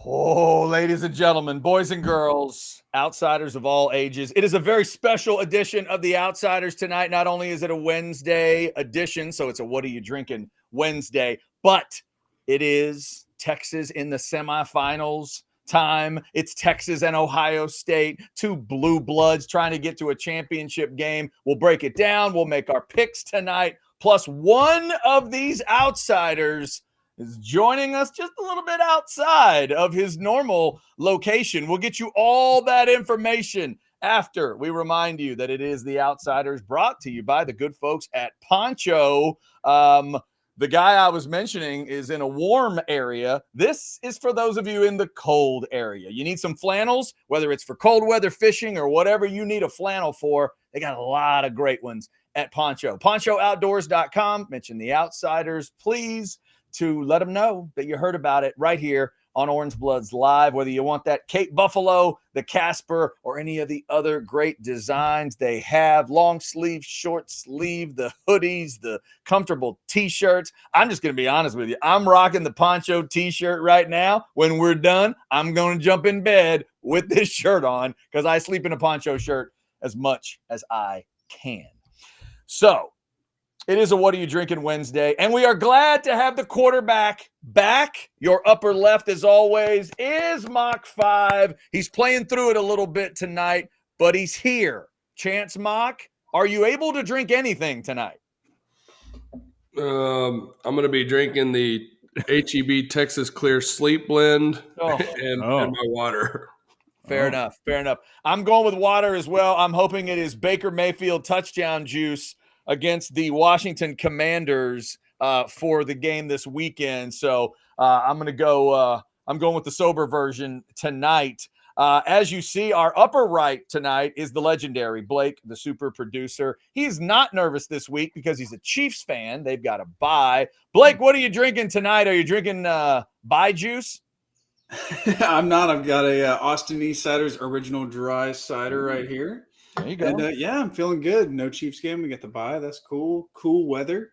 Oh, ladies and gentlemen, boys and girls, outsiders of all ages. It is a very special edition of the Outsiders tonight. Not only is it a Wednesday edition, so it's a What Are You Drinking Wednesday, but it is Texas in the semifinals time. It's Texas and Ohio State, two blue bloods trying to get to a championship game. We'll break it down. We'll make our picks tonight. Plus, one of these outsiders is joining us just a little bit outside of his normal location. We'll get you all that information after we remind you that it is the Outsiders, brought to you by the good folks at Poncho. The guy I was mentioning is in a warm area. This is for those of you in the cold area. You need some flannels, whether it's for cold weather fishing or whatever you need a flannel for. They got a lot of great ones at Poncho. PonchoOutdoors.com. Mention the Outsiders, please, to let them know that you heard about it right here on Orange Bloods Live. Whether you want that Cape Buffalo, the Casper, or any of the other great designs they have, long sleeve, short sleeve, the hoodies, the comfortable t-shirts. I'm just going to be honest with you. I'm rocking the Poncho t-shirt right now. When we're done, I'm going to jump in bed with this shirt on because I sleep in a Poncho shirt as much as I can. So, it is a What Are You Drinking Wednesday, and we are glad to have the quarterback back. Your upper left, as always, is Mach 5. He's playing through it a little bit tonight, but he's here. Chance Mach, are you able to drink anything tonight? I'm going to be drinking the HEB Texas Clear Sleep Blend and my water. Fair enough. I'm going with water as well. I'm hoping it is Baker Mayfield touchdown juice against the Washington Commanders for the game this weekend. So I'm going to go. I'm going with the sober version tonight. As you see, our upper right tonight is the legendary Blake, the super producer. He's not nervous this week because he's a Chiefs fan. They've got a bye. Blake, what are you drinking tonight? Are you drinking bye juice? I'm not. I've got a Austin East Cider's original dry cider right here. There you go. And I'm feeling good. No Chiefs game. We get the bye. That's cool. Cool weather.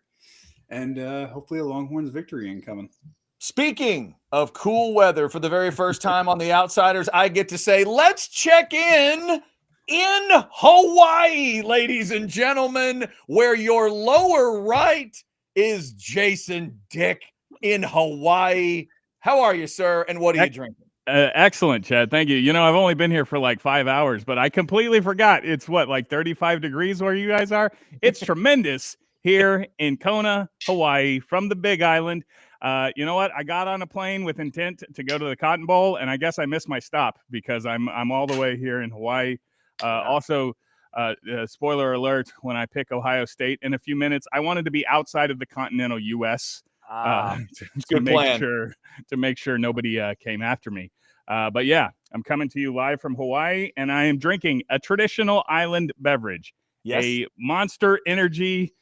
And hopefully a Longhorns victory incoming. Speaking of cool weather, for the very first time on the Outsiders, I get to say, let's check in Hawaii, ladies and gentlemen, where your lower right is Jason Dick in Hawaii. How are you, sir? And what are you drinking? Excellent, Chad. Thank you. You know, I've only been here for like 5 hours, but I completely forgot. It's like 35 degrees where you guys are. It's tremendous here in Kona, Hawaii, from the Big Island. You know what? I got on a plane with intent to go to the Cotton Bowl, and I guess I missed my stop because I'm all the way here in Hawaii. Also, spoiler alert, when I pick Ohio State in a few minutes, I wanted to be outside of the continental U.S., to make sure nobody came after me. But yeah, I'm coming to you live from Hawaii, and I am drinking a traditional island beverage, a Monster Energy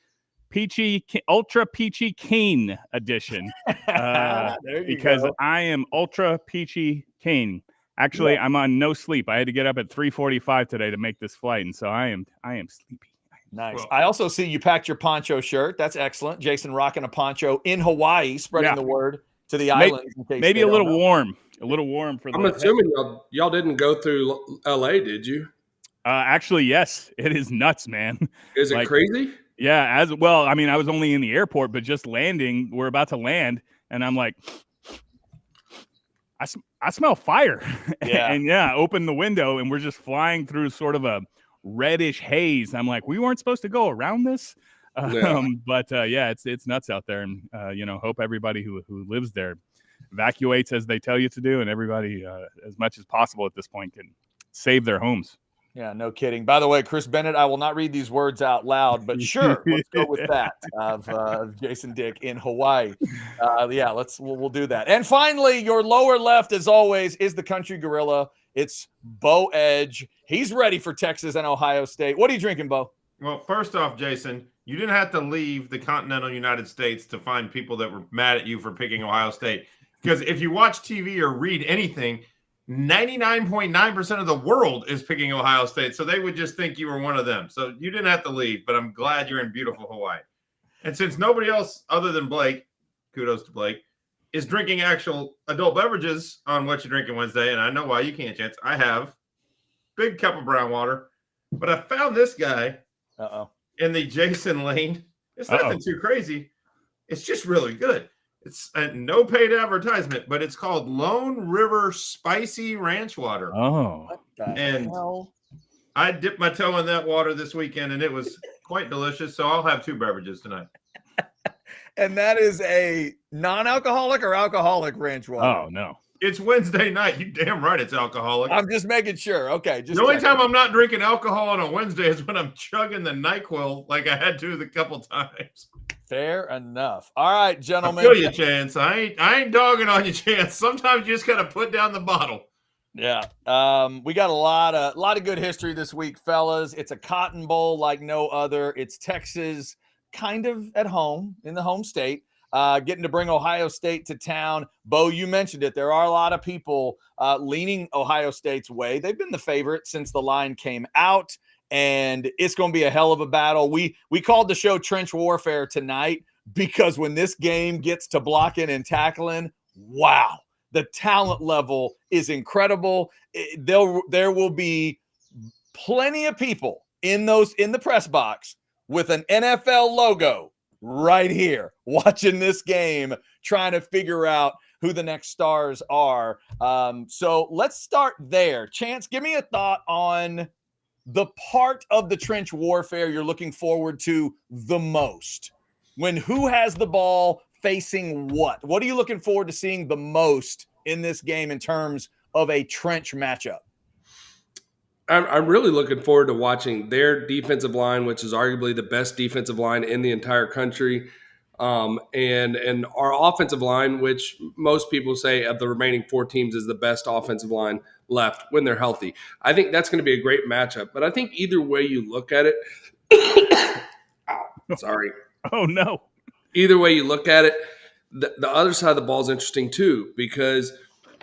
Ultra Peachy Cane edition, because I am Ultra Peachy Cane. Actually, I'm on no sleep. I had to get up at 3:45 today to make this flight, and so I am sleepy. Nice. Well, I also see you packed your poncho shirt. That's excellent. Jason rocking a poncho in Hawaii, spreading the word to the islands. Maybe a little warm. A little warm for I'm assuming y'all didn't go through L.A., did you? Actually, yes. It is nuts, man. Is it crazy? Yeah, as well. I mean, I was only in the airport, but just landing, we're about to land, and I'm like, I smell fire. Yeah. And open the window, and we're just flying through sort of a reddish haze. I'm like, we weren't supposed to go around this. But it's nuts out there. And, hope everybody who lives there evacuates as they tell you to do. And everybody, as much as possible at this point, can save their homes. Yeah, no kidding. By the way, Chris Bennett, I will not read these words out loud, but sure, let's go with that of Jason Dick in Hawaii. We'll do that. And finally, your lower left, as always, is the country gorilla. It's Bo Edge. He's ready for Texas and Ohio State. What are you drinking, Bo? Well, first off, Jason, you didn't have to leave the continental United States to find people that were mad at you for picking Ohio State. Because if you watch TV or read anything, 99.9% of the world is picking Ohio State. So they would just think you were one of them. So you didn't have to leave, but I'm glad you're in beautiful Hawaii. And since nobody else other than Blake, kudos to Blake, is drinking actual adult beverages on What You Drinking Wednesday, and I know why you can't, Chance. I have big cup of brown water, but I found this guy in the Jason lane. It's nothing too crazy. It's just really good. It's no paid advertisement, but it's called Lone River Spicy Ranch Water. Oh, What the And hell? I dipped my toe in that water this weekend, and it was quite delicious. So I'll have 2 beverages tonight. And that is a non-alcoholic or alcoholic ranch water? Oh, no. It's Wednesday night. You damn right it's alcoholic. I'm just making sure. Okay. Just the only checking. time I'm not drinking alcohol on a Wednesday is when I'm chugging the NyQuil like I had to the couple times. Fair enough. All right, gentlemen. I feel you, Chance. I ain't dogging on you, Chance. Sometimes you just gotta put down the bottle. Yeah. We got a lot of good history this week, fellas. It's a Cotton Bowl like no other. It's Texas kind of at home in the home state. Getting to bring Ohio State to town. Bo, you mentioned it. There are a lot of people leaning Ohio State's way. They've been the favorite since the line came out, and it's going to be a hell of a battle. We called the show Trench Warfare tonight because when this game gets to blocking and tackling, wow, the talent level is incredible. There will be plenty of people in the press box with an NFL logo right here watching this game, trying to figure out who the next stars are. So let's start there. Chance, give me a thought on the part of the trench warfare you're looking forward to the most. When who has the ball facing what? What are you looking forward to seeing the most in this game in terms of a trench matchup? I'm really looking forward to watching their defensive line, which is arguably the best defensive line in the entire country, and our offensive line, which most people say of the remaining 4 teams is the best offensive line left when they're healthy. I think that's going to be a great matchup. But I think either way you look at it, sorry. Oh, no. Either way you look at it, the other side of the ball is interesting too, because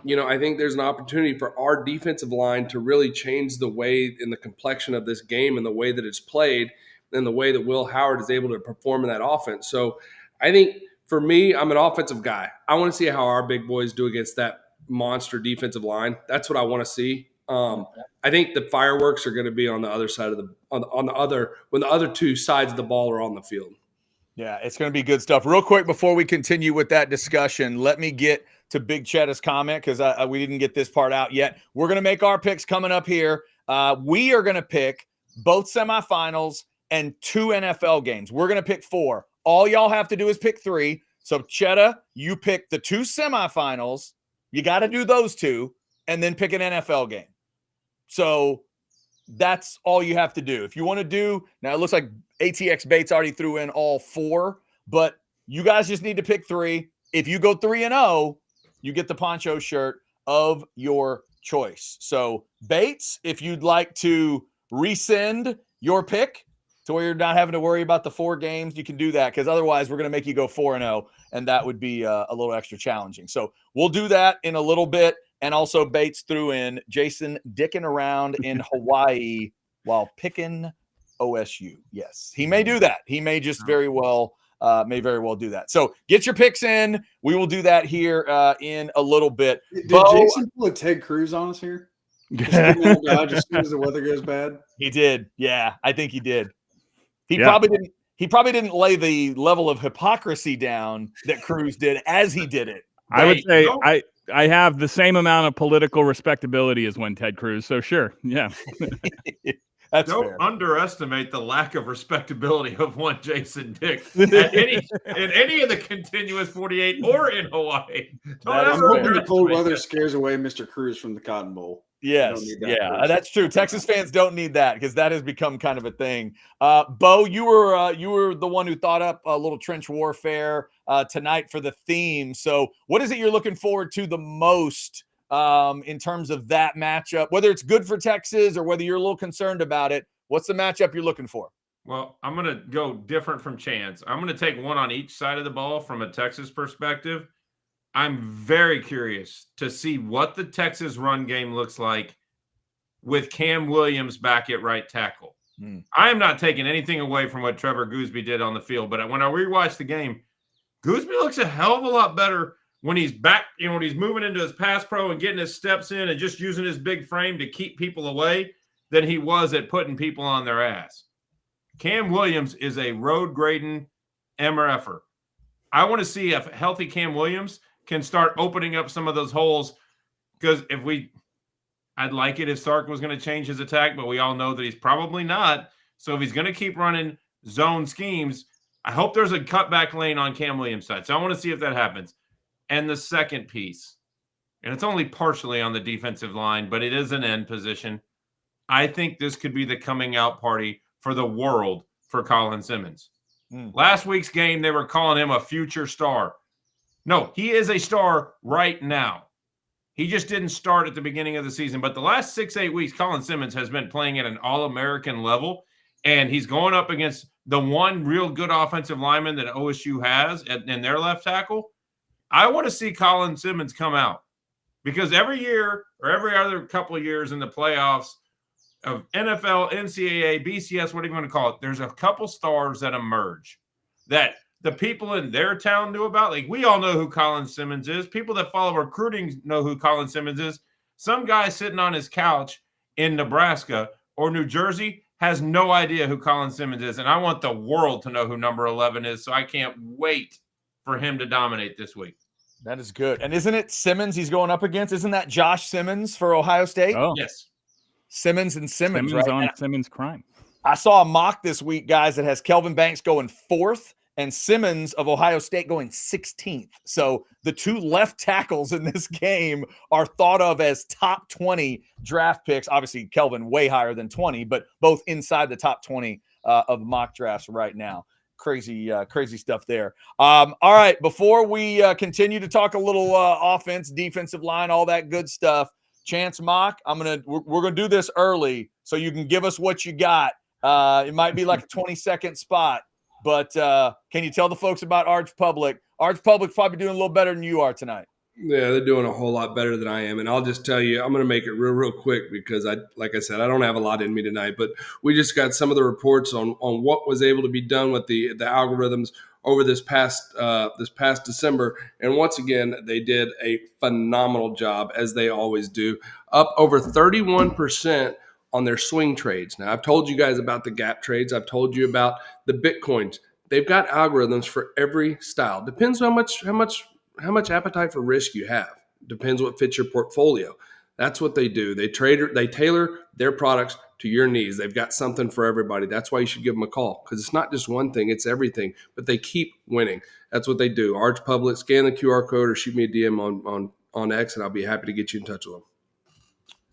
I think there's an opportunity for our defensive line to really change the way in the complexion of this game and the way that it's played and the way that Will Howard is able to perform in that offense. So I think for me, I'm an offensive guy. I want to see how our big boys do against that monster defensive line. That's what I want to see. I think the fireworks are going to be on the other side of when the other 2 sides of the ball are on the field. Yeah, it's going to be good stuff. Real quick, before we continue with that discussion, let me get to Big Chetta's comment because we didn't get this part out yet. We're going to make our picks coming up here. We are going to pick both semifinals and 2 NFL games. We're going to pick 4. All y'all have to do is pick 3. So, Chetta, you pick the 2 semifinals. You got to do those 2 and then pick an NFL game. So that's all you have to do. If you want to do, now it looks like ATX Bates already threw in all 4, but you guys just need to pick 3. If you go 3-0, you get the poncho shirt of your choice. So Bates, if you'd like to rescind your pick to where you're not having to worry about the 4 games, you can do that, because otherwise we're going to make you go 4-0, and that would be a little extra challenging. So we'll do that in a little bit. And also Bates threw in Jason dicking around in Hawaii while picking OSU. Yes, he may do that. He may just very well do that. So get your picks in. We will do that here in a little bit. Did Jason pull a Ted Cruz on us here? Just as soon as the weather goes bad. He did. Yeah, I think he did. He probably didn't lay the level of hypocrisy down that Cruz did as he did it. I would say I have the same amount of political respectability as when Ted Cruz. So sure. Yeah. Don't fair. Underestimate the lack of respectability of one Jason Dick in any of the continuous 48 or in Hawaii. I'm hoping the cold weather scares away Mr. Cruz from the Cotton Bowl. Yes, that's true. Texas fans don't need that because that has become kind of a thing. Bo, you were the one who thought up a little trench warfare tonight for the theme. So what is it you're looking forward to the most in terms of that matchup, whether it's good for Texas or whether you're a little concerned about it? What's the matchup you're looking for? Well, I'm going to go different from Chance. I'm going to take one on each side of the ball from a Texas perspective. I'm very curious to see what the Texas run game looks like with Cam Williams back at right tackle. I am not taking anything away from what Trevor Gooseby did on the field, but when I rewatched the game, Gooseby looks a hell of a lot better when he's back, when he's moving into his pass pro and getting his steps in and just using his big frame to keep people away than he was at putting people on their ass. Cam Williams is a road grading MRFer. I want to see if healthy Cam Williams can start opening up some of those holes, because I'd like it if Sark was going to change his attack, but we all know that he's probably not. So if he's going to keep running zone schemes, I hope there's a cutback lane on Cam Williams' side. So I want to see if that happens. And the second piece, and it's only partially on the defensive line, but it is an end position. I think this could be the coming out party for the world for Colin Simmons. Last week's game, they were calling him a future star. No, he is a star right now. He just didn't start at the beginning of the season. But the last 6-8 weeks, Colin Simmons has been playing at an All-American level, and he's going up against the one real good offensive lineman that OSU has in their left tackle. I want to see Colin Simmons come out, because every year or every other couple of years in the playoffs of NFL, NCAA, BCS, whatever you want to call it, there's a couple stars that emerge that the people in their town knew about. Like, we all know who Colin Simmons is. People that follow recruiting know who Colin Simmons is. Some guy sitting on his couch in Nebraska or New Jersey has no idea who Colin Simmons is. And I want the world to know who number 11 is. So I can't wait for him to dominate this week. That is good. And isn't it Simmons he's going up against? Isn't that Josh Simmons for Ohio State? Oh, yes. Simmons and Simmons, right? On Simmons' crime. I saw a mock this week, guys, that has Kelvin Banks going 4th and Simmons of Ohio State going 16th. So the two left tackles in this game are thought of as top 20 draft picks. Obviously, Kelvin way higher than 20, but both inside the top 20 of mock drafts right now. Crazy stuff there. All right, before we continue to talk a little offense, defensive line, all that good stuff, Chance Mock, we're gonna do this early so you can give us what you got. It might be like a 20-second spot, but can you tell the folks about Arch Public? Arch Public's probably doing a little better than you are tonight. Yeah, they're doing a whole lot better than I am. And I'll just tell you, I'm going to make it real quick, because like I said, I don't have a lot in me tonight, but we just got some of the reports on what was able to be done with the algorithms over this past December. And once again, they did a phenomenal job, as they always do, up over 31% on their swing trades. Now, I've told you guys about the gap trades. I've told you about the Bitcoins. They've got algorithms for every style. Depends on how much appetite for risk you have. Depends what fits your portfolio. That's what they do. They tailor their products to your needs. They've got something for everybody. That's why you should give them a call, because it's not just one thing, it's everything. But they keep winning. That's what they do. Arch Public, scan the QR code or shoot me a DM on X, and I'll be happy to get you in touch with them.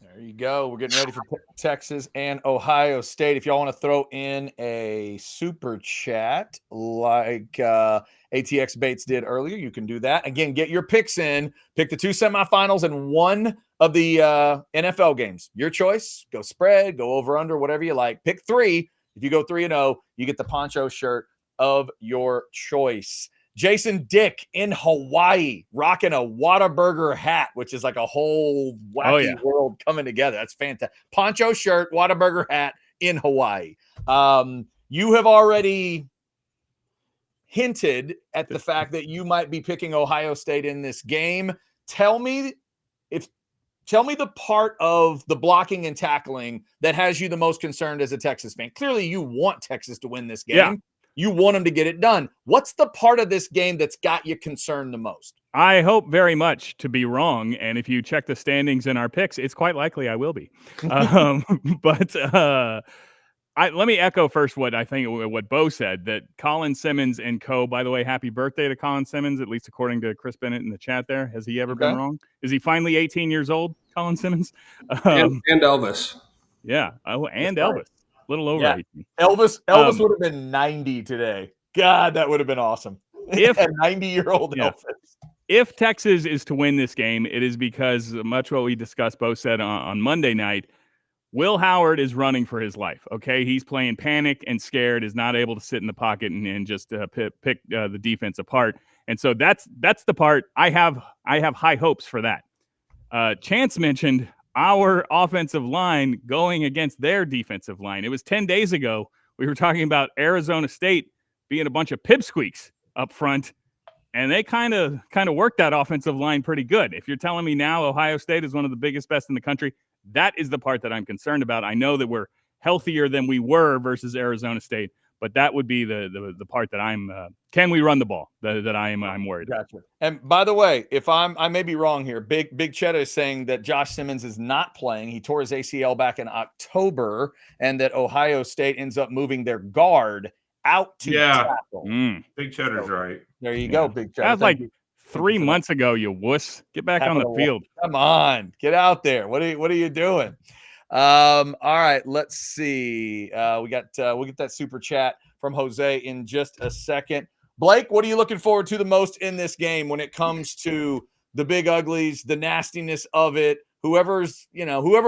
There you go. We're getting ready for Texas and Ohio State. If y'all want to throw in a super chat like ATX Bates did earlier, you can do that. Again, get your picks in. Pick the 2 semifinals and one of the NFL games. Your choice. Go spread, go over, under, whatever you like. Pick 3. If you go 3-0, you get the poncho shirt of your choice. Jason Dick in Hawaii rocking a Whataburger hat, which is like a whole wacky world coming together. That's fantastic. Poncho shirt, Whataburger hat in Hawaii. You have already hinted at the fact that you might be picking Ohio State in this game. Tell me the part of the blocking and tackling that has you the most concerned as a Texas fan. Clearly, you want Texas to win this game. Yeah. You want them to get it done. What's the part of this game that's got you concerned the most? I hope very much to be wrong. And if you check the standings in our picks, it's quite likely I will be. But let me echo first what Bo said, that Colin Simmons and co. By the way, happy birthday to Colin Simmons, at least according to Chris Bennett in the chat there. Has he ever been wrong? Is he finally 18 years old, Colin Simmons? And Elvis. Yeah. Oh, and Elvis. Right. A little over 18. Elvis would have been 90 today. God, that would have been awesome. If a 90-year-old Elvis. If Texas is to win this game, it is because much what we discussed, Bo said on Monday night, Will Howard is running for his life. Okay, he's playing panic and scared, is not able to sit in the pocket and just pick the defense apart. And so that's the part I have high hopes for that. Chance mentioned our offensive line going against their defensive line. It was 10 days ago. We were talking about Arizona State being a bunch of pipsqueaks up front, And they kind of worked that offensive line pretty good. If you're telling me now Ohio State is one of the biggest, best in the country, that is the part that I'm concerned about. I know that we're healthier than we were versus Arizona State, but that would be the part that I'm. Can we run the ball? That I'm worried about. Gotcha. And by the way, if I may be wrong here, Big Cheddar is saying that Josh Simmons is not playing. He tore his ACL back in October, and that Ohio State ends up moving their guard out to tackle. Big Cheddar's right. There you go, Big Cheddar. That was like 3 months ago, you wuss. Get back on the field. Come on, get out there. What are you doing? All right, let's see. We'll get that super chat from Jose in just a second. Blake, what are you looking forward to the most in this game when it comes to the big uglies, the nastiness of it? Whoever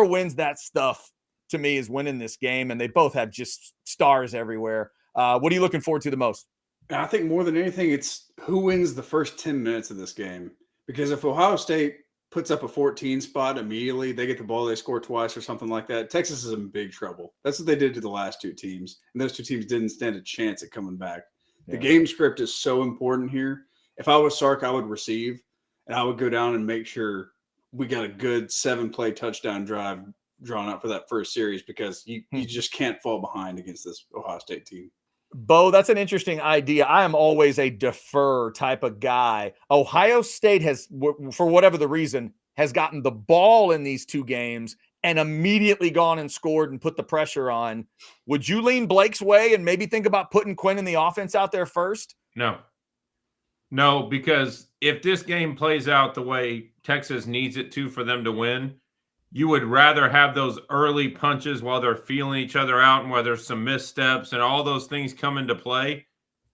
wins that stuff to me is winning this game, and they both have just stars everywhere. What are you looking forward to the most? I think more than anything, it's who wins the first 10 minutes of this game. Because if Ohio State puts up a 14 spot immediately, they get the ball, they score twice or something like that, Texas is in big trouble. That's what they did to the last two teams. And those two teams didn't stand a chance at coming back. The game script is so important here. If I was Sark, I would receive, and I would go down and make sure we got a good 7-play touchdown drive drawn up for that first series, because you just can't fall behind against this Ohio State team. Bo, that's an interesting idea. I am always a defer type of guy. Ohio State has, for whatever the reason, has gotten the ball in these two games and immediately gone and scored and put the pressure on. Would you lean Blake's way and maybe think about putting Quinn in the offense out there first? No, because if this game plays out the way Texas needs it to for them to win, you would rather have those early punches while they're feeling each other out and where there's some missteps and all those things come into play,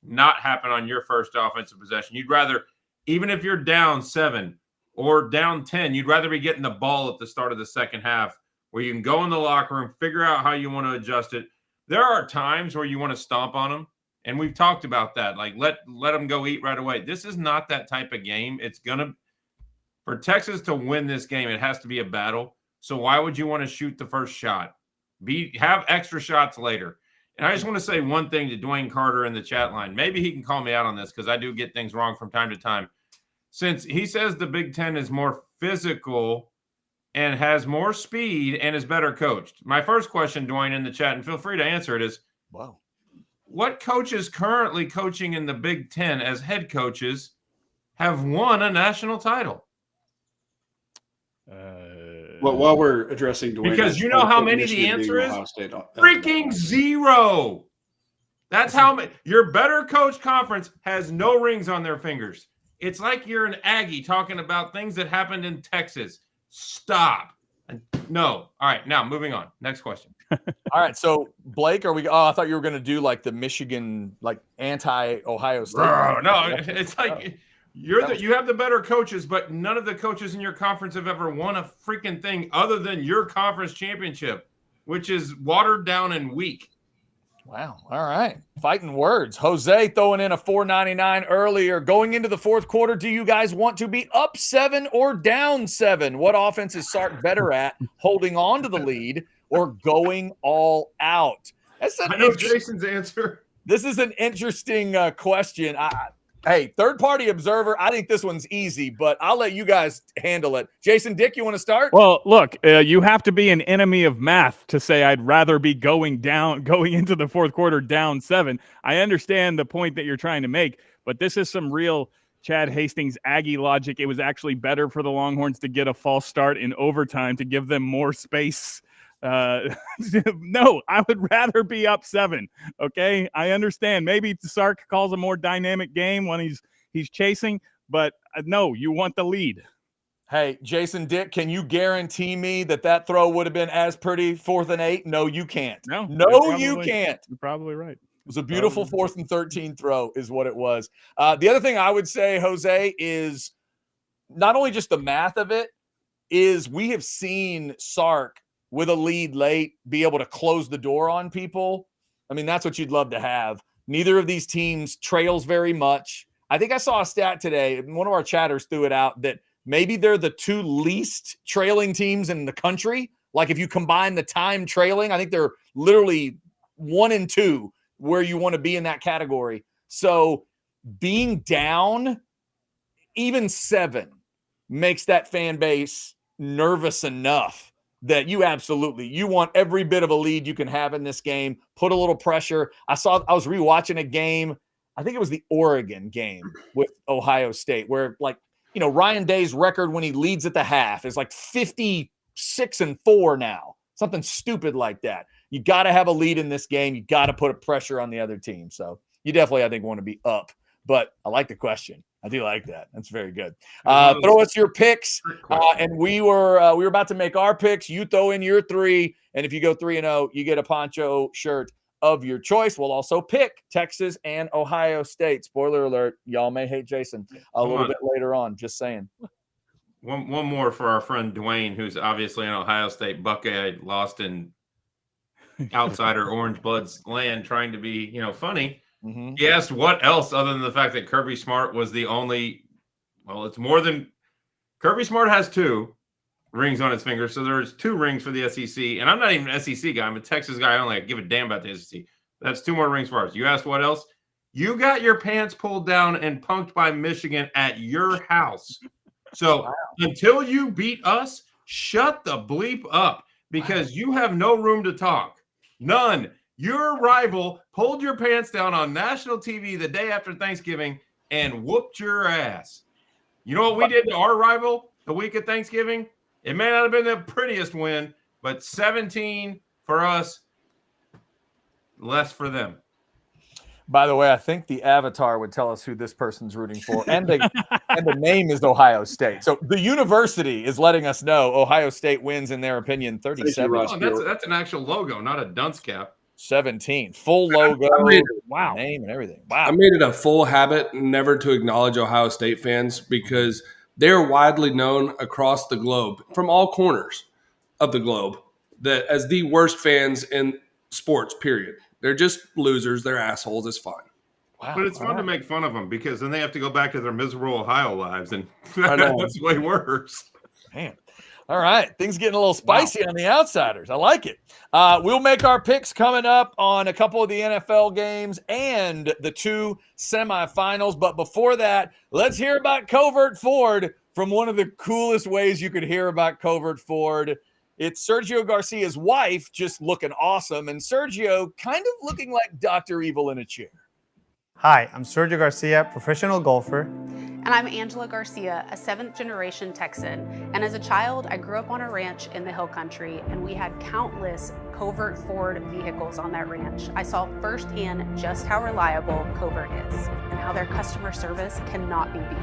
not happen on your first offensive possession. You'd rather, even if you're down 7 or down 10, you'd rather be getting the ball at the start of the second half where you can go in the locker room, figure out how you want to adjust it. There are times where you want to stomp on them, and we've talked about that. Like, let them go eat right away. This is not that type of game. It's going to – for Texas to win this game, it has to be a battle. So why would you want to shoot the first shot? Have extra shots later. And I just want to say one thing to Dwayne Carter in the chat line. Maybe he can call me out on this because I do get things wrong from time to time. Since he says the Big Ten is more physical and has more speed and is better coached. My first question, Dwayne, in the chat, and feel free to answer it, is, wow, what coaches currently coaching in the Big Ten as head coaches have won a national title? Well, while we're addressing Dwayne, because you know how many the answer is? Freaking 0. That's how many. Your better coach conference has no rings on their fingers. It's like you're an Aggie talking about things that happened in Texas. Stop. No. All right. Now moving on. Next question. All right. So Blake, are we? Oh, I thought you were going to do like the Michigan, like anti-Ohio State. No, it's like you have the better coaches, but none of the coaches in your conference have ever won a freaking thing other than your conference championship, which is watered down and weak. Wow. All right. Fighting words. Jose throwing in a $4.99 earlier. Going into the fourth quarter, do you guys want to be up 7 or down 7? What offense is Sark better at, holding on to the lead or going all out? I know Jason's answer. This is an interesting question. Hey, third-party observer, I think this one's easy, but I'll let you guys handle it. Jason, Dick, you want to start? Well, look, you have to be an enemy of math to say I'd rather be going into the fourth quarter down 7. I understand the point that you're trying to make, but this is some real Chad Hastings Aggie logic. It was actually better for the Longhorns to get a false start in overtime to give them more space. No, I would rather be up 7. Okay, I understand. Maybe Sark calls a more dynamic game when he's chasing, but no, you want the lead. Hey, Jason, Dick, can you guarantee me that throw would have been as pretty 4th and 8? No, you can't. No, you can't. You're probably right. It was a beautiful 4th and 13 throw is what it was. The other thing I would say, Jose, is not only just the math of it, is we have seen Sark with a lead late be able to close the door on people. I mean, that's what you'd love to have. Neither of these teams trails very much. I think I saw a stat today, one of our chatters threw it out, that maybe they're the 2 least trailing teams in the country. Like if you combine the time trailing, I think they're literally 1 and 2 where you want to be in that category. So being down even 7 makes that fan base nervous enough that you want every bit of a lead you can have in this game. Put a little pressure. I was rewatching a game. I think it was the Oregon game with Ohio State where, like, Ryan Day's record when he leads at the half is like 56-4 now. Something stupid like that. You got to have a lead in this game. You got to put a pressure on the other team. So you definitely, I think, want to be up. But I like the question. I do like that. That's very good. Throw us your picks. And we were about to make our picks. You throw in your 3. And if you go 3-0, you get a poncho shirt of your choice. We'll also pick Texas and Ohio State. Spoiler alert, y'all may hate Jason a little bit later on. Just saying. One more for our friend Dwayne, who's obviously an Ohio State Buckeye, lost in outsider Orange Blood's land, trying to be, funny. Mm-hmm. He asked what else other than the fact that Kirby Smart was the only. Well, it's more than Kirby Smart has 2 rings on his finger, so there's 2 rings for the SEC. And I'm not even an SEC guy; I'm a Texas guy only. I give a damn about the SEC. That's 2 more rings for us. You asked what else? You got your pants pulled down and punked by Michigan at your house. So until you beat us, shut the bleep up because you have no room to talk. None. Your rival pulled your pants down on national TV the day after Thanksgiving and whooped your ass. You know what we did to our rival the week of Thanksgiving? It may not have been the prettiest win, but 17 for us, less for them. By the way, I think the avatar would tell us who this person's rooting for, and the name is Ohio State. So the university is letting us know Ohio State wins, in their opinion, 37. Oh, that's an actual logo, not a dunce cap. 17, full logo, name and everything. Wow. I made it a full habit never to acknowledge Ohio State fans because they're widely known across the globe, from all corners of the globe, that as the worst fans in sports, period. They're just losers. They're assholes. It's fine. Wow, but it's fun to make fun of them because then they have to go back to their miserable Ohio lives, and that's way worse. Man. All right. Things getting a little spicy on the outsiders. I like it. We'll make our picks coming up on a couple of the NFL games and the 2 semifinals. But before that, let's hear about Covert Ford from one of the coolest ways you could hear about Covert Ford. It's Sergio Garcia's wife just looking awesome, and Sergio kind of looking like Dr. Evil in a chair. Hi, I'm Sergio Garcia, professional golfer. And I'm Angela Garcia, a 7th-generation Texan. And as a child, I grew up on a ranch in the Hill Country, and we had countless Covert Ford vehicles on that ranch. I saw firsthand just how reliable Covert is and how their customer service cannot be beat.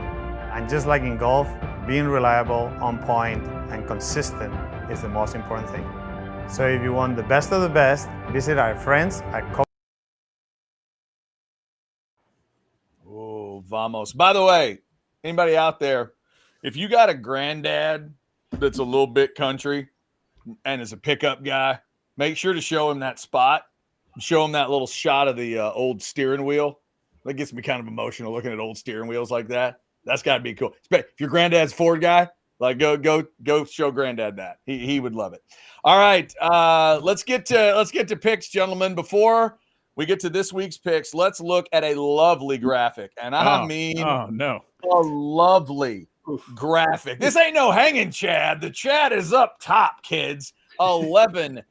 And just like in golf, being reliable, on point, and consistent is the most important thing. So if you want the best of the best, visit our friends at Covert. Oh, vamos. By the way, anybody out there, if you got a granddad that's a little bit country and is a pickup guy, make sure to show him that spot. Show him that little shot of the old steering wheel. That gets me kind of emotional looking at old steering wheels like that. That's got to be cool. If your granddad's Ford guy, like go show granddad that. He would love it. All right, let's get to picks, gentlemen. Before we get to this week's picks, let's look at a lovely graphic, and I mean, a lovely graphic. This ain't no hanging Chad. The Chad is up top, kids. 11-7.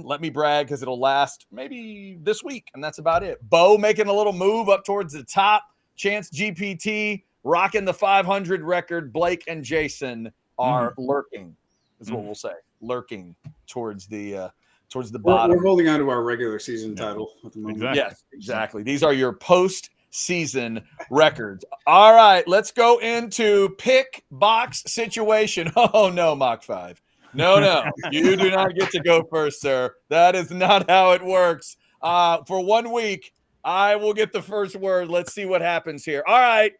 Let me brag because it'll last maybe this week, and that's about it. Bo making a little move up towards the top. Chance GPT rocking the 500 record. Blake and Jason are lurking, is what we'll say. Lurking towards the bottom. We're holding on to our regular season title at the moment. Exactly. Yes, exactly. These are your post-season records. All right, let's go into pick box situation. Oh, no, Mach 5. No. You do not get to go first, sir. That is not how it works. For 1 week, I will get the first word. Let's see what happens here. All right.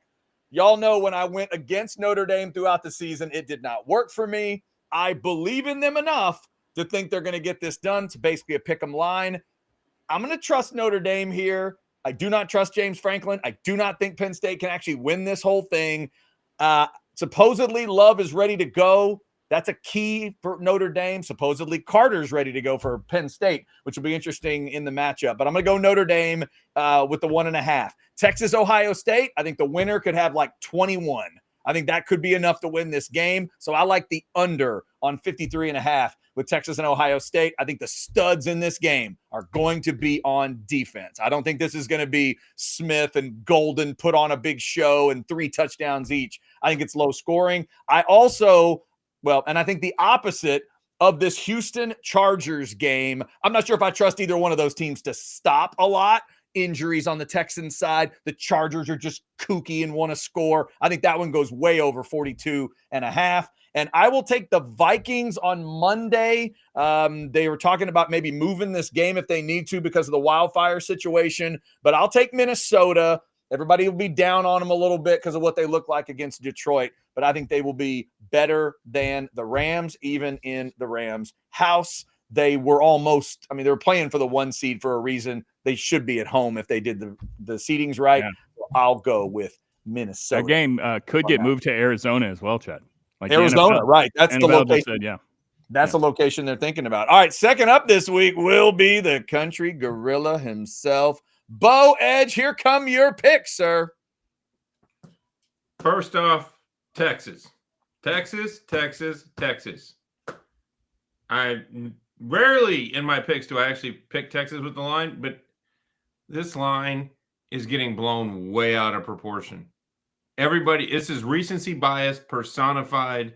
Y'all know when I went against Notre Dame throughout the season, it did not work for me. I believe in them enough to think they're going to get this done. It's basically a pick 'em line. I'm going to trust Notre Dame here. I do not trust James Franklin. I do not think Penn State can actually win this whole thing. Supposedly, Love is ready to go. That's a key for Notre Dame. Supposedly Carter's ready to go for Penn State, which will be interesting in the matchup. But I'm going to go Notre Dame with the 1.5. Texas, Ohio State, I think the winner could have like 21. I think that could be enough to win this game. So I like the under on 53.5 with Texas and Ohio State. I think the studs in this game are going to be on defense. I don't think this is going to be Smith and Golden put on a big show and 3 touchdowns each. I think it's low scoring. I think the opposite of this Houston Chargers game, I'm not sure if I trust either one of those teams to stop a lot. Injuries on the Texans side. The Chargers are just kooky and want to score. I think that one goes way over 42.5. And I will take the Vikings on Monday. They were talking about maybe moving this game if they need to because of the wildfire situation. But I'll take Minnesota. Everybody will be down on them a little bit because of what they look like against Detroit. But I think they will be better than the Rams, even in the Rams' house. They were almost, they were playing for the 1 seed for a reason. They should be at home if they did the seedings right. Yeah. So I'll go with Minnesota. That game could get moved to Arizona as well, Chad. Like Arizona, right. That's the location. Said, That's the location they're thinking about. All right, second up this week will be the country gorilla himself, Bo Edge. Here come your picks, sir. First off, Texas. I rarely in my picks do I actually pick Texas with the line, but this line is getting blown way out of proportion. This is recency bias personified.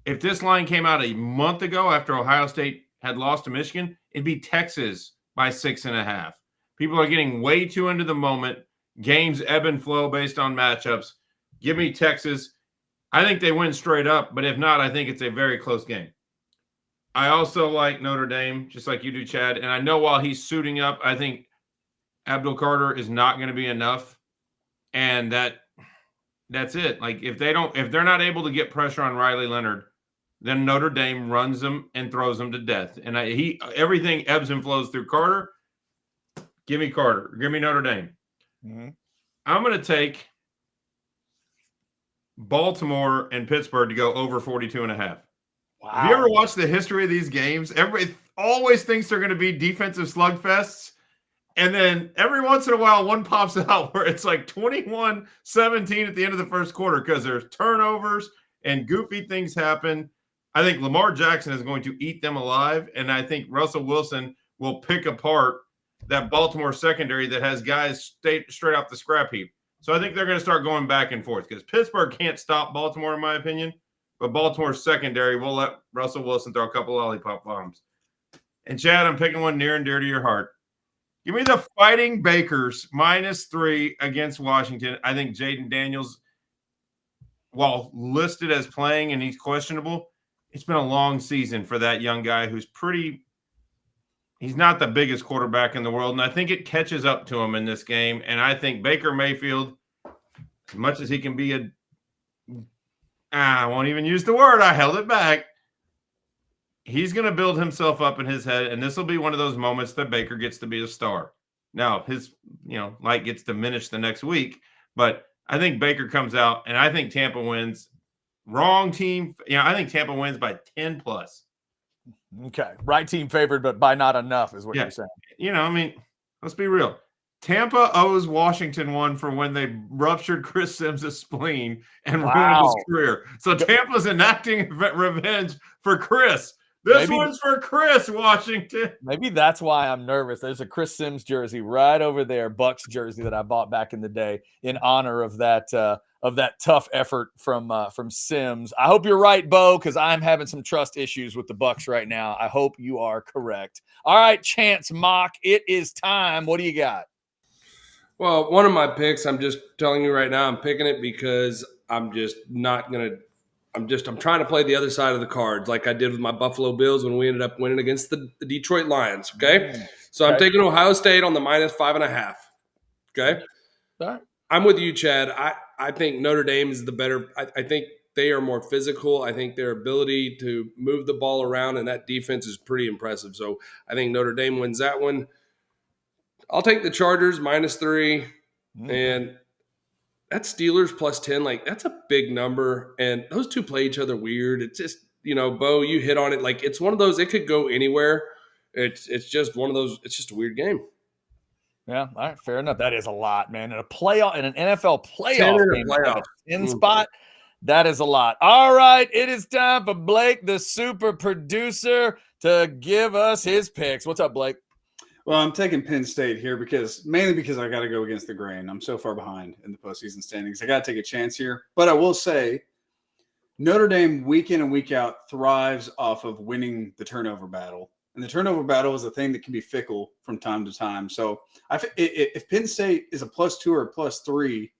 If this line came out a month ago after Ohio State had lost to Michigan, it'd be Texas by 6.5. People are getting way too into the moment. Games ebb and flow based on matchups. Give me Texas. I think they win straight up, but if not, I think it's a very close game. I also like Notre Dame, just like you do, Chad. And I know while he's suiting up, I think Abdul Carter is not going to be enough. And that's it. Like if they're not able to get pressure on Riley Leonard, then Notre Dame runs them and throws them to death. And everything ebbs and flows through Carter. Give me Carter. Give me Notre Dame. Mm-hmm. I'm going to take Baltimore and Pittsburgh to go over 42.5. Wow. Have you ever watched the history of these games? Everybody always thinks they're going to be defensive slugfests. And then every once in a while, one pops out where it's like 21-17 at the end of the first quarter because there's turnovers and goofy things happen. I think Lamar Jackson is going to eat them alive. And I think Russell Wilson will pick apart that Baltimore secondary that has guys straight off the scrap heap. So I think they're going to start going back and forth because Pittsburgh can't stop Baltimore, in my opinion. But Baltimore's secondary will let Russell Wilson throw a couple lollipop bombs. And, Chad, I'm picking one near and dear to your heart. Give me the Fighting Bakers -3 against Washington. I think Jaden Daniels, while listed as playing and he's questionable, it's been a long season for that young guy who's he's not the biggest quarterback in the world. And I think it catches up to him in this game. And I think Baker Mayfield, as much as he can be I won't even use the word. I held it back. He's going to build himself up in his head, and this will be one of those moments that Baker gets to be a star. Now, his light gets diminished the next week, but I think Baker comes out, and I think Tampa wins. Wrong team. I think Tampa wins by 10+. Okay. Right team favored, but by not enough is what you're saying. Let's be real. Tampa owes Washington one for when they ruptured Chris Sims' spleen and ruined his career. So Tampa's enacting revenge for Chris. One's for Chris, Washington. Maybe that's why I'm nervous. There's a Chris Sims jersey right over there, Bucks jersey that I bought back in the day in honor of that tough effort from Sims. I hope you're right, Bo, because I'm having some trust issues with the Bucks right now. I hope you are correct. All right, Chance Mock, it is time. What do you got? Well, one of my picks, I'm just telling you right now, I'm picking it because I'm just not going to – I'm trying to play the other side of the cards like I did with my Buffalo Bills when we ended up winning against the Detroit Lions, okay? So I'm taking Ohio State on the -5.5, okay? All right. I'm with you, Chad. I think Notre Dame is the better – I think they are more physical. I think their ability to move the ball around and that defense is pretty impressive. So I think Notre Dame wins that one. I'll take the Chargers -3, and that's Steelers +10. Like, that's a big number, and those two play each other weird. It's just Bo, you hit on it. Like, it's one of those, it could go anywhere. It's just one of those, it's just a weird game. Yeah, all right, fair enough. That is a lot, man. In a playoff, in an NFL 10 playoff in a game, playoff. 10 spot, that is a lot. All right, it is time for Blake, the super producer, to give us his picks. What's up, Blake? Well, I'm taking Penn State here mainly because I got to go against the grain. I'm so far behind in the postseason standings. I got to take a chance here. But I will say, Notre Dame week in and week out thrives off of winning the turnover battle. And the turnover battle is a thing that can be fickle from time to time. So if Penn State is a +2 or a +3,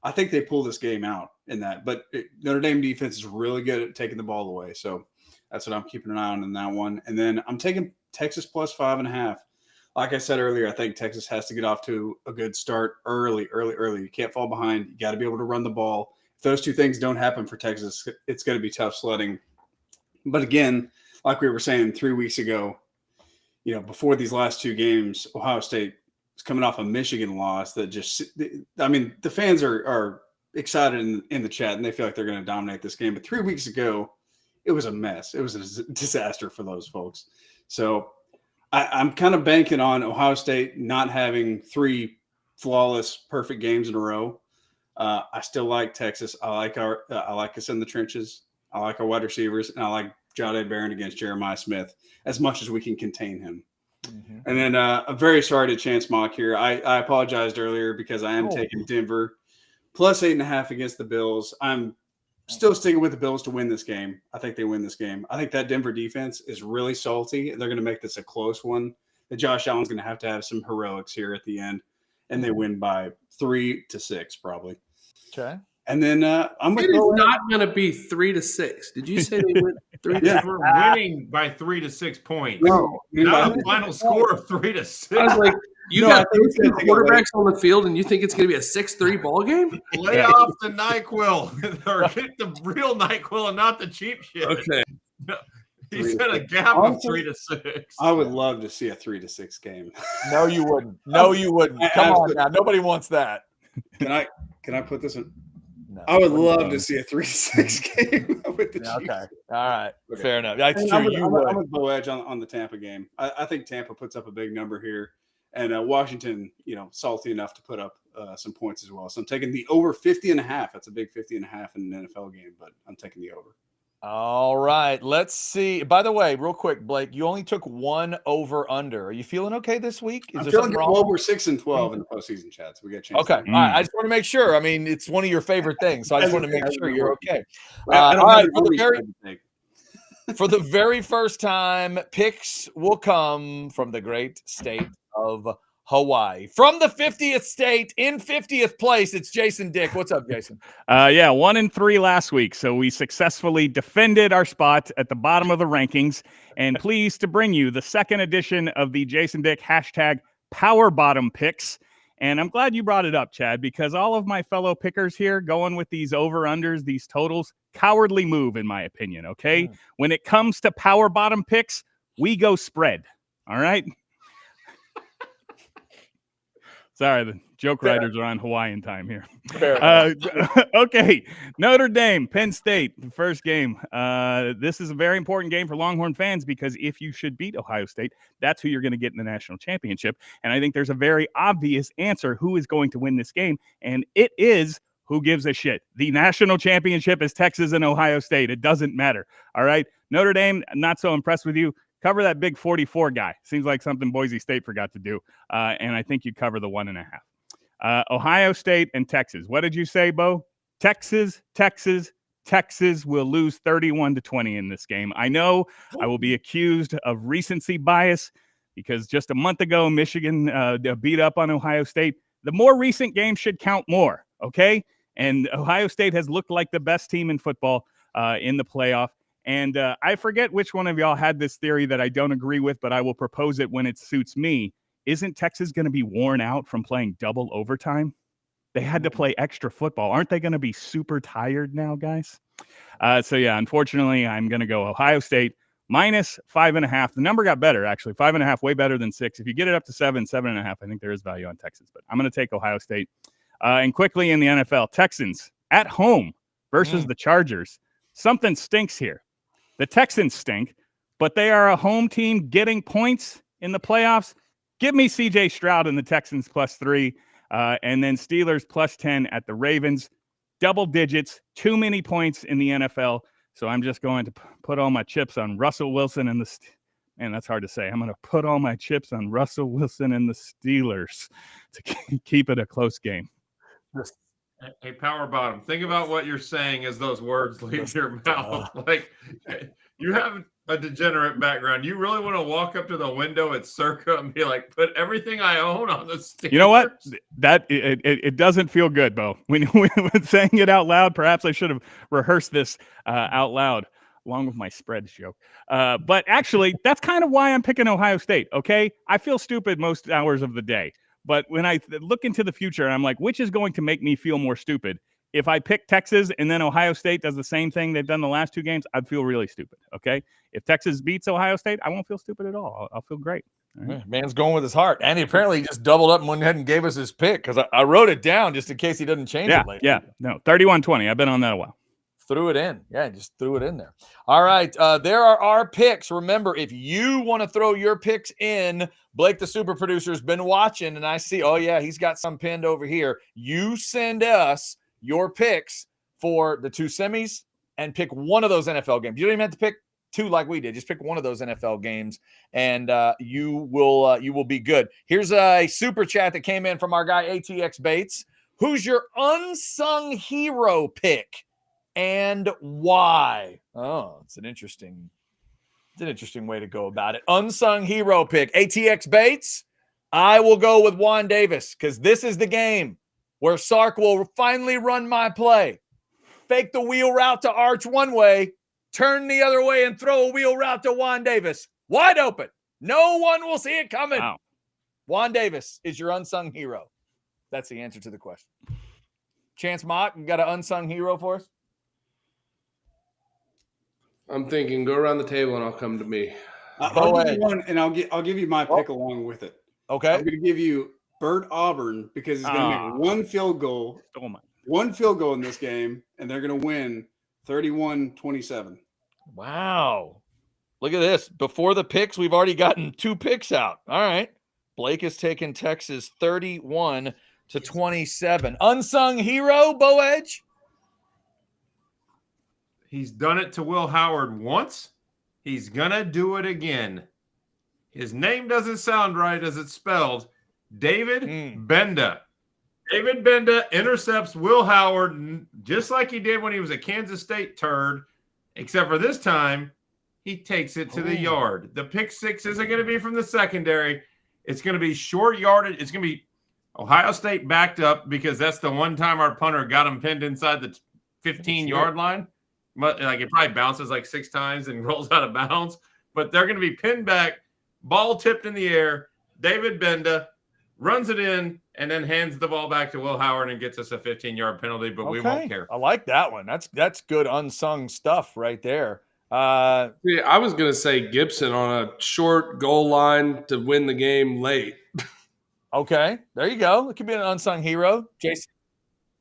I think they pull this game out in that. But Notre Dame defense is really good at taking the ball away. So that's what I'm keeping an eye on in that one. And then I'm taking Texas +5.5. Like I said earlier, I think Texas has to get off to a good start early. You can't fall behind. You got to be able to run the ball. If those two things don't happen for Texas, it's going to be tough sledding. But again, like we were saying 3 weeks ago, before these last two games, Ohio State is coming off a Michigan loss that the fans are excited in the chat and they feel like they're going to dominate this game. But 3 weeks ago, it was a mess. It was a disaster for those folks. So I'm kind of banking on Ohio State not having 3 flawless, perfect games in a row. I still like Texas. I like us in the trenches. I like our wide receivers, and I like Jahdae Barron against Jeremiah Smith as much as we can contain him. Mm-hmm. And then I'm very sorry to chance mock here. I apologized earlier because I am taking Denver +8.5 against the Bills. I'm still sticking with the Bills to win this game. I think they win this game. I think that Denver defense is really salty. They're going to make this a close one. That Josh Allen's going to have some heroics here at the end, and they win by 3-6 probably. Okay. And then I'm It is not going to be 3-6. Did you say they went 3-6? We're winning by 3 to 6 points. No, not a final score of 3-6. I was like, got those two quarterbacks on the field, and you think it's going to be a 6-3 ball game? Lay off the NyQuil, or get the real NyQuil and not the cheap shit. Okay. He said a gap of 3-6. I would love to see a 3-6 game. No, you wouldn't. No, you wouldn't. Come on now. Nobody wants that. Can I put this in? No, I would love to see a 3-6 game with the Chiefs. Okay. All right. Okay. Fair enough. That's true. I'm with Bo Edge on the Tampa game. I think Tampa puts up a big number here. And Washington, salty enough to put up some points as well. So I'm taking the over 50.5. That's a big 50.5 in an NFL game, but I'm taking the over. All right. Let's see. By the way, real quick, Blake, you only took 1 over/under. Are you feeling okay this week? I'm feeling good. Well, we're 6-12 in the postseason chat, so we got a chance. Okay. All right. I just want to make sure. I mean, it's one of your favorite things, so I just want to make sure you're okay. All right. For the very first time, picks will come from the great state of Hawaii. From the 50th state, in 50th place, it's Jason Dick. What's up, Jason? 1-3 last week. So we successfully defended our spot at the bottom of the rankings, and pleased to bring you the second edition of the Jason Dick #Power Bottom Picks. And I'm glad you brought it up, Chad, because all of my fellow pickers here going with these over-unders, these totals, cowardly move, in my opinion, okay? When it comes to power bottom picks, we go spread, all right? Sorry, the joke writers are on Hawaiian time here. Okay, Notre Dame, Penn State, the first game. This is a very important game for Longhorn fans because if you should beat Ohio State, that's who you're going to get in the national championship. And I think there's a very obvious answer who is going to win this game, and it is who gives a shit. The national championship is Texas and Ohio State. It doesn't matter, all right? Notre Dame, not so impressed with you. Cover that big 44 guy. Seems like something Boise State forgot to do. And I think you cover the 1.5. Ohio State and Texas. What did you say, Bo? Texas will lose 31-20 in this game. I know I will be accused of recency bias because just a month ago, Michigan beat up on Ohio State. The more recent games should count more, okay? And Ohio State has looked like the best team in football in the playoff. And I forget which one of y'all had this theory that I don't agree with, but I will propose it when it suits me. Isn't Texas going to be worn out from playing double overtime? They had to play extra football. Aren't they going to be super tired now, guys? Unfortunately, I'm going to go Ohio State -5.5. The number got better, actually. 5.5, way better than 6. If you get it up to 7.5, I think there is value on Texas. But I'm going to take Ohio State. And quickly in the NFL, Texans at home versus the Chargers. Something stinks here. The Texans stink, but they are a home team getting points in the playoffs. Give me C.J. Stroud and the Texans +3, and then Steelers +10 at the Ravens. Double digits, too many points in the NFL. So I'm just going to put all my chips on Russell Wilson and man, that's hard to say. I'm going to put all my chips on Russell Wilson and the Steelers to keep it a close game. Hey, Power Bottom, think about what you're saying as those words leave your mouth. Like, you have a degenerate background. You really want to walk up to the window at Circa and be like, put everything I own on the Steelers? You know what? That it doesn't feel good, Bo. When saying it out loud, perhaps I should have rehearsed this out loud along with my spreads joke. But actually, that's kind of why I'm picking Ohio State, okay? I feel stupid most hours of the day. But when I look into the future, I'm like, which is going to make me feel more stupid? If I pick Texas and then Ohio State does the same thing they've done the last 2 games, I'd feel really stupid, okay? If Texas beats Ohio State, I won't feel stupid at all. I'll feel great. Right. Man's going with his heart. And he apparently just doubled up and went ahead and gave us his pick because I wrote it down just in case he doesn't change it later. Yeah, no, 31-20. I've been on that a while. Threw it in. Yeah, just threw it in there. All right. There are our picks. Remember, if you want to throw your picks in, Blake, the super producer, has been watching, and I see, oh, yeah, he's got some pinned over here. You send us your picks for the 2 semis and pick one of those NFL games. You don't even have to pick 2 like we did. Just pick one of those NFL games, and you will be good. Here's a super chat that came in from our guy, ATX Bates. Who's your unsung hero pick? And why? Oh, it's an interesting way to go about it. Unsung hero pick. ATX Bates, I will go with Juan Davis because this is the game where Sark will finally run my play. Fake the wheel route to Arch one way, turn the other way and throw a wheel route to Juan Davis. Wide open. No one will see it coming. Wow. Juan Davis is your unsung hero. That's the answer to the question. Chance Mock, you got an unsung hero for us? I'm thinking, go around the table and I'll come to me. I'll give you one, and I'll give you my pick along with it. Okay. I'm going to give you Bert Auburn because he's going to make one field goal in this game, and they're going to win 31-27. Wow. Look at this. Before the picks, we've already gotten 2 picks out. All right. Blake has taken Texas 31-27. Unsung hero, Bo Edge? He's done it to Will Howard once. He's going to do it again. His name doesn't sound right as it's spelled. David Benda. David Benda intercepts Will Howard just like he did when he was a Kansas State turd, except for this time, he takes it to the yard. The pick 6 isn't going to be from the secondary. It's going to be short yardage. It's going to be Ohio State backed up because that's the one time our punter got him pinned inside the 15-yard line. Like it probably bounces like 6 times and rolls out of bounds, but they're going to be pinned back, ball tipped in the air. David Benda runs it in and then hands the ball back to Will Howard and gets us a 15-yard penalty, but we won't care. I like that one. That's good unsung stuff right there. I was going to say Gibson on a short goal line to win the game late. Okay, there you go. It could be an unsung hero. Jason.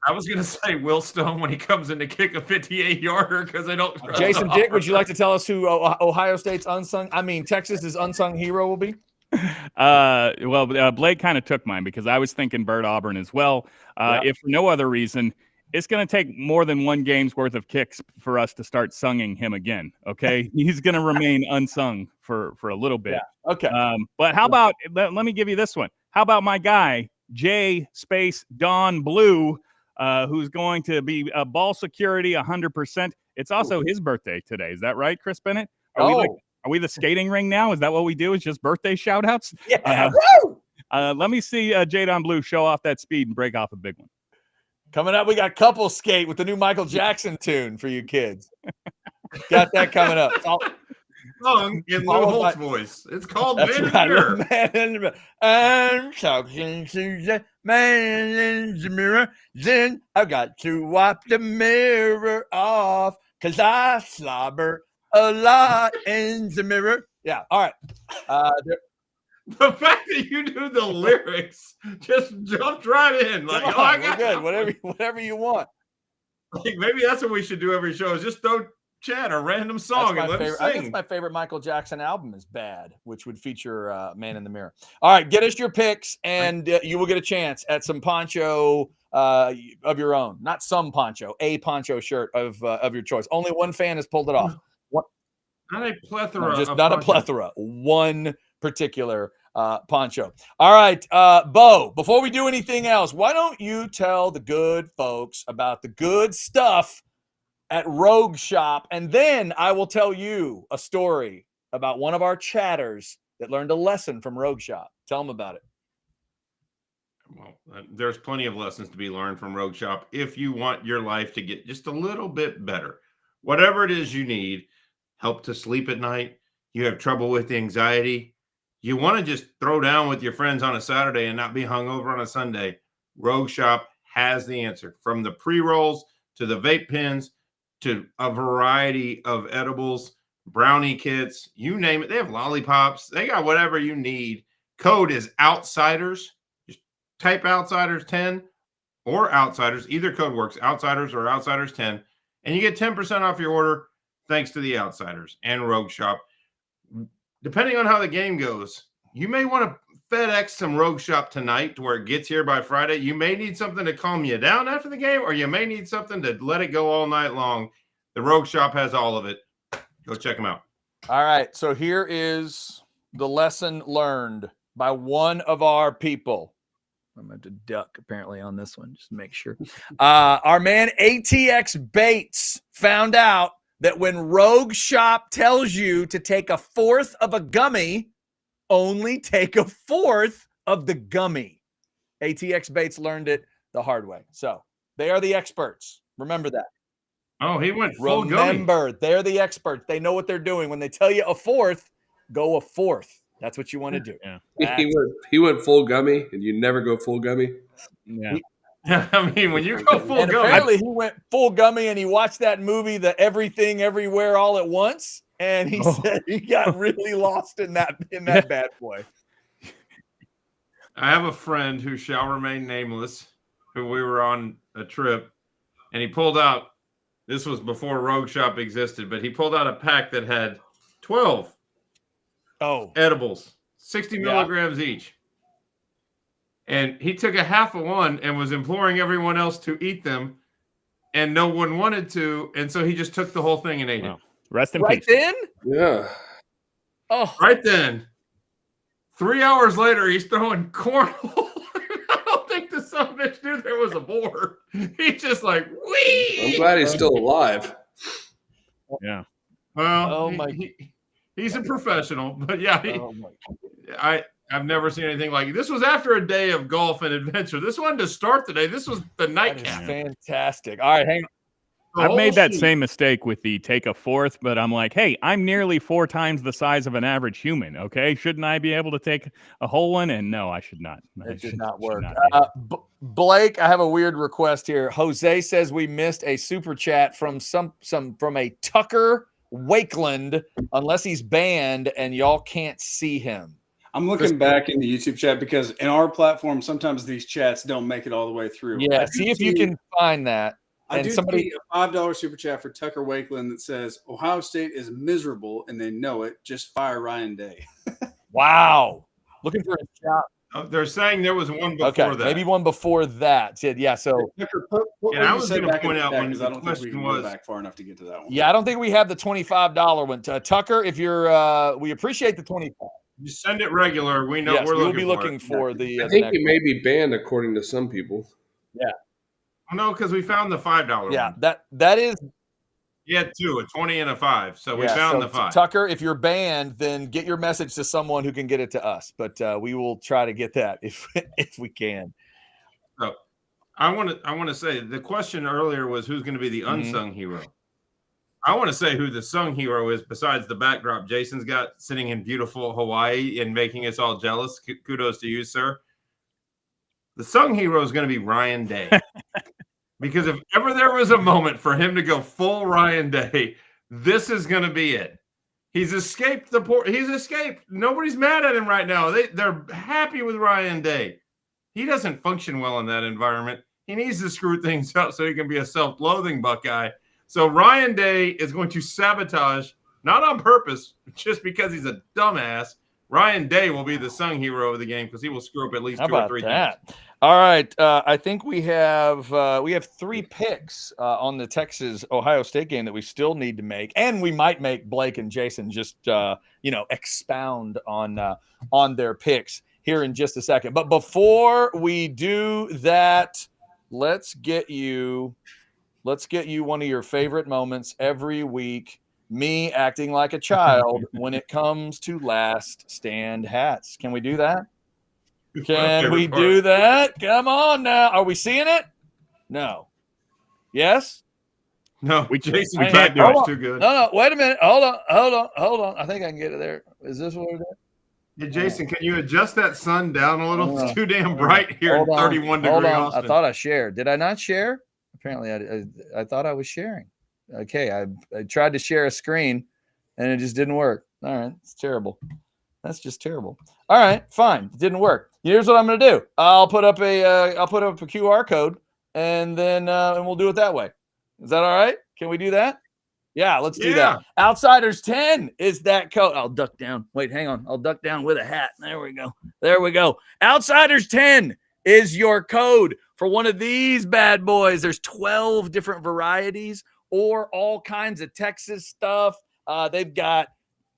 I was going to say Will Stone when he comes in to kick a 58-yarder because I don't. Jason Dick, would you like to tell us who Ohio State's Texas's unsung hero will be? Blake kind of took mine because I was thinking Bert Auburn as well. If for no other reason, it's going to take more than 1 game's worth of kicks for us to start sunging him again. Okay, he's going to remain unsung for a little bit. Yeah. Okay, but how about let me give you this one? How about my guy J Don Blue? Who's going to be ball security 100%. It's also his birthday today. Is that right, Chris Bennett? Are we the skating ring now? Is that what we do? Is just birthday shout outs? Yeah. Let me see Jadon Blue show off that speed and break off a big one. Coming up, we got couple skate with the new Michael Jackson tune for you kids. Got that coming up. Sung in Lou Holt's voice. It's called Banter. Right. I'm talking to the man in the mirror. Then I got to wipe the mirror off because I slobber a lot in the mirror. Yeah. All right. The fact that you do the lyrics just jumped right in. Like, we're good. Whatever you want. Like maybe that's what we should do every show is just throw chat a random That's song my and let him favorite. I think sing. it's my favorite Michael Jackson album is Bad, which would feature Man in the Mirror. All right, get us your picks, and you will get a chance at some poncho of your own. Not some poncho, a poncho shirt of your choice. Only one fan has pulled it off. Not a plethora. Just of not a ponchos. plethora. One particular poncho. All right, Bo, before we do anything else, why don't you tell the good folks about the good stuff at Rogue Shop, and then I will tell you a story about one of our chatters that learned a lesson from Rogue Shop. Tell them about it. Well, there's plenty of lessons to be learned from Rogue Shop if you want your life to get just a little bit better. Whatever it is you need, help to sleep at night, you have trouble with anxiety, you want to just throw down with your friends on a Saturday and not be hungover on a Sunday, Rogue Shop has the answer. From the pre-rolls to the vape pens to a variety of edibles, brownie kits, you name it. They have lollipops. They got whatever you need. Code is Outsiders. Just type Outsiders 10 or Outsiders. Either code works, Outsiders or Outsiders 10. And you get 10% off your order thanks to the Outsiders and Rogue Shop. Depending on how the game goes, you may want to FedEx some Rogue Shop tonight to where it gets here by Friday. You may need something to calm you down after the game, or you may need something to let it go all night long. The Rogue Shop has all of it. Go check them out. All right, so here is the lesson learned by one of our people. I'm going to duck apparently on this one just to make sure. Our man ATX Bates found out that when Rogue Shop tells you to take a fourth of a gummy, only take a fourth of the gummy. ATX Bates learned it the hard way. So they are the experts. Remember that. Oh, he went full Remember, gummy. they're the experts. They know what they're doing. When they tell you a fourth, go a fourth. That's what you want to do. Yeah. He went full gummy, and you never go full gummy. Yeah. I mean, when you go full And gummy. apparently he went full gummy and he watched that movie, The Everything Everywhere All at Once. And he said he got really lost in that bad boy. I have a friend who shall remain nameless, who we were on a trip, and he pulled out, this was before Rogue Shop existed, but he pulled out a pack that had 12 edibles, 60 milligrams each. And he took a half of one and was imploring everyone else to eat them, and no one wanted to, and so he just took the whole thing and ate it. Rest in Right peace. then? Yeah. Oh, Right then. 3 hours later, he's throwing cornhole. I don't think the son of a bitch knew there was a board. He's just like, wee. I'm glad he's still alive. Yeah. Well, he's a professional, but yeah, I've never seen anything like it. This was after a day of golf and adventure. This wasn't to start the day. This was the that is nightcap. fantastic. All right, hang on. I've made that same mistake with the take a fourth, but I'm like, hey, I'm nearly 4 times the size of an average human. Okay, shouldn't I be able to take a whole one? And no, I should not. It did not work. Not Blake, I have a weird request here. Jose says we missed a super chat from from a Tucker Wakeland, unless he's banned and y'all can't see him. I'm looking back in the YouTube chat because in our platform, sometimes these chats don't make it all the way through. Yeah, see if you can find that. I And do somebody- see a $5 super chat for Tucker Wakeland that says Ohio State is miserable and they know it. Just fire Ryan Day. Wow. Looking for a shot. They're saying there was one before Okay, that. maybe one before that. Yeah, so Tucker, put what And I you was said gonna back in point the out chat, when 'cause the I don't think we question can was- go back far enough to get to that one. yeah, I don't think we have the $25 one. Tucker, if you're we appreciate the 25. Just send it regular. We know Yes, we're we will looking be for looking it. for the I think next he may be banned according to some people. Oh, no, because we found the $5 one. Yeah, one. that is He had two, a 20 and a 5. So we yeah, found so the 5. Tucker, if you're banned, then get your message to someone who can get it to us. But we will try to get that if we can. So I want to say the question earlier was who's going to be the unsung hero. I want to say who the sung hero is besides the backdrop Jason's got sitting in beautiful Hawaii and making us all jealous. Kudos to you, sir. The sung hero is going to be Ryan Day. Because if ever there was a moment for him to go full Ryan Day, this is going to be it. He's escaped the port. He's escaped. Nobody's mad at him right now. They're happy with Ryan Day. He doesn't function well in that environment. He needs to screw things up so he can be a self-loathing Buckeye. So Ryan Day is going to sabotage, not on purpose, just because he's a dumbass. Ryan Day will be the sung hero of the game because he will screw up at least How 2 or about 3 that? things. All right. I think we have 3 picks on the Texas-Ohio State game that we still need to make, and we might make Blake and Jason just expound on their picks here in just a second. But before we do that, let's get you one of your favorite moments every week. Me acting like a child when it comes to last stand hats. Can we do that? Can we do that? Come on now. Are we seeing it? No. Yes? No, We Jason we can't do it. it's too good. No. Wait a minute. Hold on. I think I can get it there. Is this what it is? Hey, Jason, can you adjust that sun down a little? It's too damn Hold bright here in on. 31 Hold degree on. Austin. I thought I shared. Did I not share? Apparently, I thought I was sharing. Okay, I tried to share a screen, and it just didn't work. All right, it's terrible. That's just terrible. All right, fine. It didn't work. Here's what I'm going to do. I'll put up a QR code, and then and we'll do it that way. Is that all right? Can we do that? Yeah, let's do that. Outsiders 10 is that code. I'll duck down. Wait, hang on. I'll duck down with a hat. There we go. Outsiders 10 is your code for one of these bad boys. There's 12 different varieties or all kinds of Texas stuff. They've got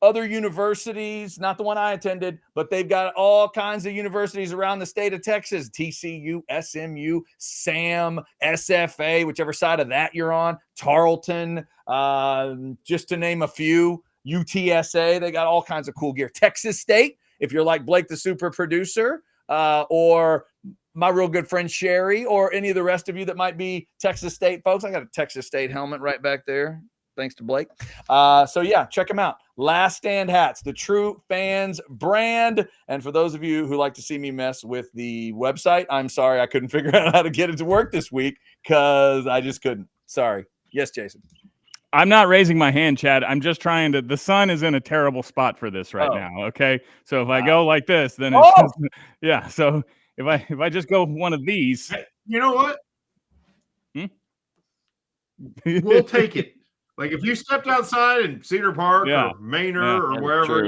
other universities, not the one I attended, but they've got all kinds of universities around the state of Texas, TCU, SMU, SAM, SFA, whichever side of that you're on, Tarleton, just to name a few, UTSA. They got all kinds of cool gear. Texas State, if you're like Blake, the super producer, or my real good friend Sherry, or any of the rest of you that might be Texas State folks. I got a Texas State helmet right back there, thanks to Blake. So yeah, check them out. Last Stand Hats, the true fans brand. And for those of you who like to see me mess with the website, I'm sorry I couldn't figure out how to get it to work this week because I just couldn't. Sorry. Yes, Jason. I'm not raising my hand, Chad. I'm just trying to. The sun is in a terrible spot for this right now. Okay, so if I go like this, then it's just, yeah. So if I just go one of these, Hey, you know what? We'll take it. Like if you stepped outside in Cedar Park or Manor or wherever,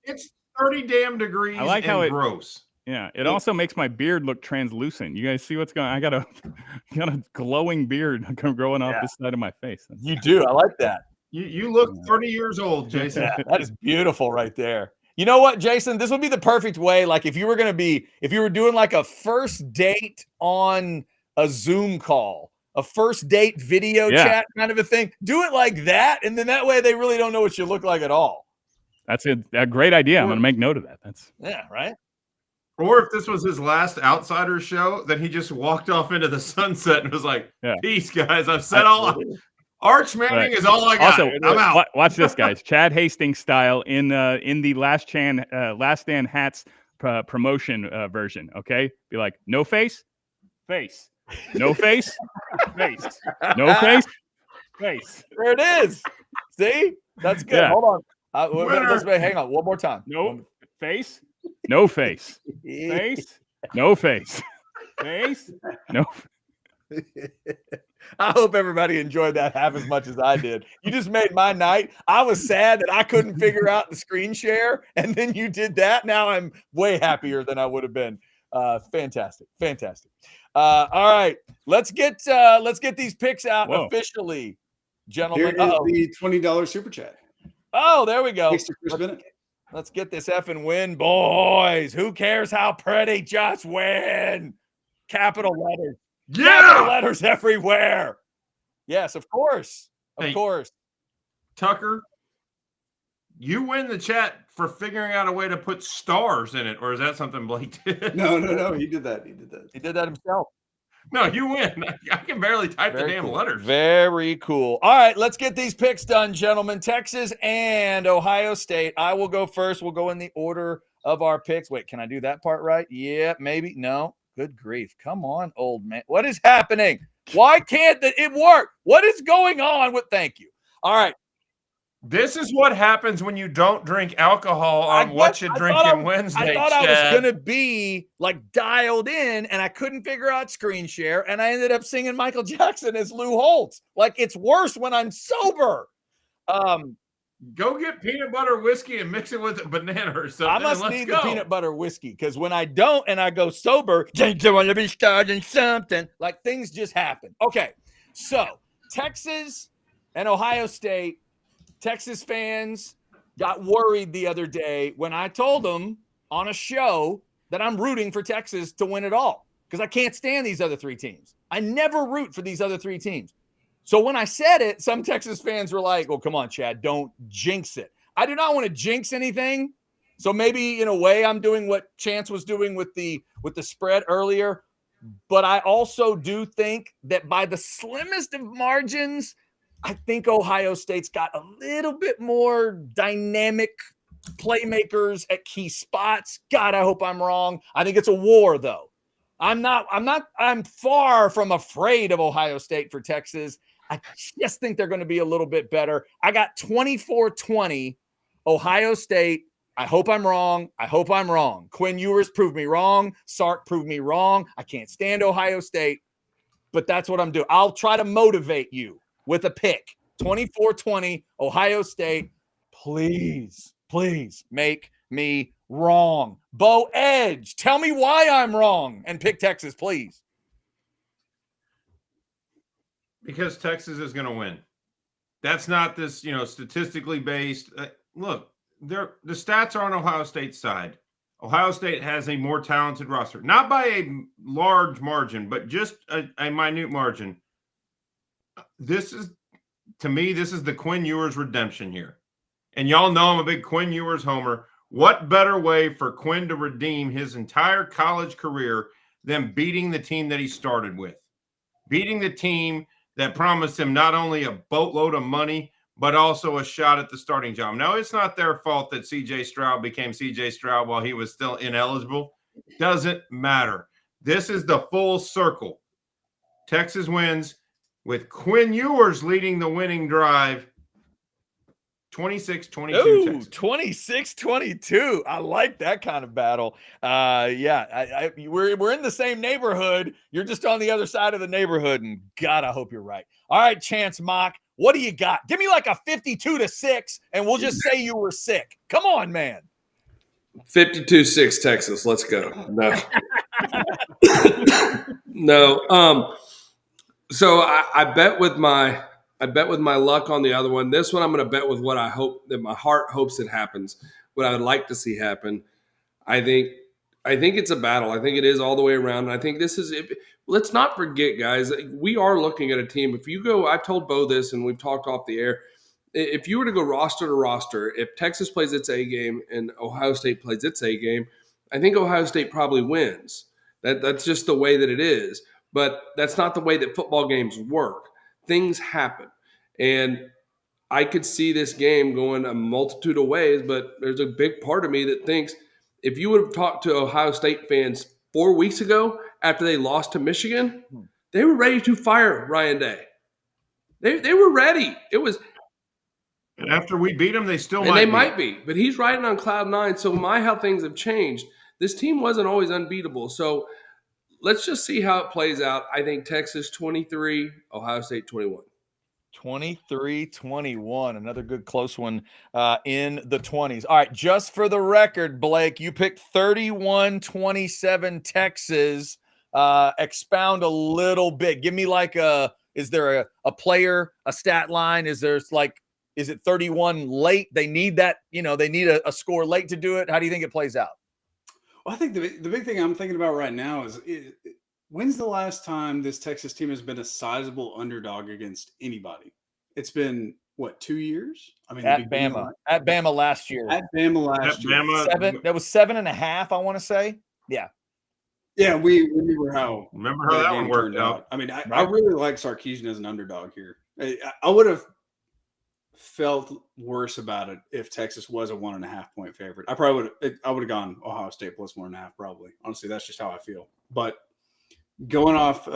it's 30 damn degrees. I like how gross. Yeah, it also makes my beard look translucent. You guys see what's going on? I got a glowing beard growing off this side of my face. You do. I like that. You look 30 years old, Jason. Yeah, that is beautiful right there. You know what, Jason? This would be the perfect way. Like if you were doing like a first date on a Zoom call, a first date video chat kind of a thing. Do it like that, and then that way they really don't know what you look like at all. That's a great idea. I'm going to make note of that. Right. Or if this was his last Outsiders show, then he just walked off into the sunset and was like, peace, guys. I've said all. Arch Manning is all I got. Also, I'm out. Watch this, guys. Chad Hastings style in the Last Stand Hats promotion version. Okay, be like, no face, face, no face, face, no face, face. There it is. See, that's good. Hold on. Hang on. One more time. No face, no face, face, no face, face, no. I hope everybody enjoyed that half as much as I did. You just made my night. I was sad that I couldn't figure out the screen share, and then you did that. Now I'm way happier than I would have been. Fantastic. All right, let's get these picks out officially, gentlemen. Here is the $20 super chat. Oh, there we go. Thanks to Chris Bennett. Let's get this effing win, boys. Who cares how pretty? Just win. Capital letters. Capital letters everywhere. Yes, of course. Of course. Tucker, you win the chat for figuring out a way to put stars in it, or is that something Blake did? No. He did that. He did that himself. No, you win. I can barely type the damn letters. Very cool. All right, let's get these picks done, gentlemen. Texas and Ohio State. I will go first. We'll go in the order of our picks. Wait, can I do that part right? Yeah, maybe. No. Good grief. Come on, old man. What is happening? Why can't it work? What is going on with thank you? All right. This is what happens when you don't drink alcohol on What You Drinking Wednesday, I thought I was Chad. going to be like dialed in and I couldn't figure out screen share. And I ended up singing Michael Jackson as Lou Holtz. Like, it's worse when I'm sober. Go get peanut butter whiskey and mix it with a banana or something. I must need the peanut butter whiskey because when I don't and I go sober, you want to be starting something. Like, things just happen. Okay, so Texas and Ohio State. Texas fans got worried the other day when I told them on a show that I'm rooting for Texas to win it all because I can't stand these other three teams. I never root for these other three teams. So when I said it, some Texas fans were like, "Oh, come on, Chad, don't jinx it." I do not want to jinx anything. So maybe in a way I'm doing what Chance was doing with the spread earlier. But I also do think that by the slimmest of margins, I think Ohio State's got a little bit more dynamic playmakers at key spots. God, I hope I'm wrong. I think it's a war, though. I'm far from afraid of Ohio State for Texas. I just think they're going to be a little bit better. I got 24-20 Ohio State. I hope I'm wrong. I hope I'm wrong. Quinn Ewers proved me wrong. Sark proved me wrong. I can't stand Ohio State, but that's what I'm doing. I'll try to motivate you with a pick. 24-20, Ohio State. Please, please make me wrong. Bo Edge, tell me why I'm wrong and pick Texas, please. Because Texas is going to win. That's not this, statistically based. Look, the stats are on Ohio State's side. Ohio State has a more talented roster, not by a large margin, but just a minute margin. To me, this is the Quinn Ewers redemption here. And y'all know I'm a big Quinn Ewers homer. What better way for Quinn to redeem his entire college career than beating the team that he started with? Beating the team that promised him not only a boatload of money, but also a shot at the starting job. Now, it's not their fault that C.J. Stroud became C.J. Stroud while he was still ineligible. Doesn't matter. This is the full circle. Texas wins with Quinn Ewers leading the winning drive. 26-22 Texas. 26-22. I like that kind of battle. We're in the same neighborhood. You're just on the other side of the neighborhood, and God, I hope you're right. All right, Chance Mock, what do you got? Give me like a 52-6, and we'll just say you were sick. Come on, man. 52-6 Texas. Let's go. No. So I bet with my luck on the other one. This one I'm going to bet with what I hope that my heart hopes it happens. What I would like to see happen. I think it's a battle. I think it is all the way around. And I think this is. Let's not forget, guys. We are looking at a team. If you go, I've told Bo this, and we've talked off the air. If you were to go roster to roster, if Texas plays its A game and Ohio State plays its A game, I think Ohio State probably wins. That's just the way that it is. But that's not the way that football games work. Things happen. And I could see this game going a multitude of ways, but there's a big part of me that thinks if you would have talked to Ohio State fans 4 weeks ago after they lost to Michigan, they were ready to fire Ryan Day. They were ready. It was – and after we beat them, they still might be. But he's riding on cloud nine, so how things have changed. This team wasn't always unbeatable. So let's just see how it plays out. I think Texas 23, Ohio State 21. 23-21, another good close one in the 20s. All right, just for the record, Blake, you picked 31-27 Texas. Expound a little bit. Give me like is there a player, a stat line? Is it 31 late? They need that, they need a score late to do it. How do you think it plays out? Well, I think the big thing I'm thinking about right now is when's the last time this Texas team has been a sizable underdog against anybody? It's been, 2 years? I mean, at Bama last year. At Bama last year. That was 7.5, I want to say. Yeah. Yeah, we remember how that one worked out. I mean, I really like Sarkisian as an underdog here. I would have felt worse about it if Texas was a 1.5 point favorite. I would have gone Ohio State plus 1.5 probably. Honestly, that's just how I feel. But going off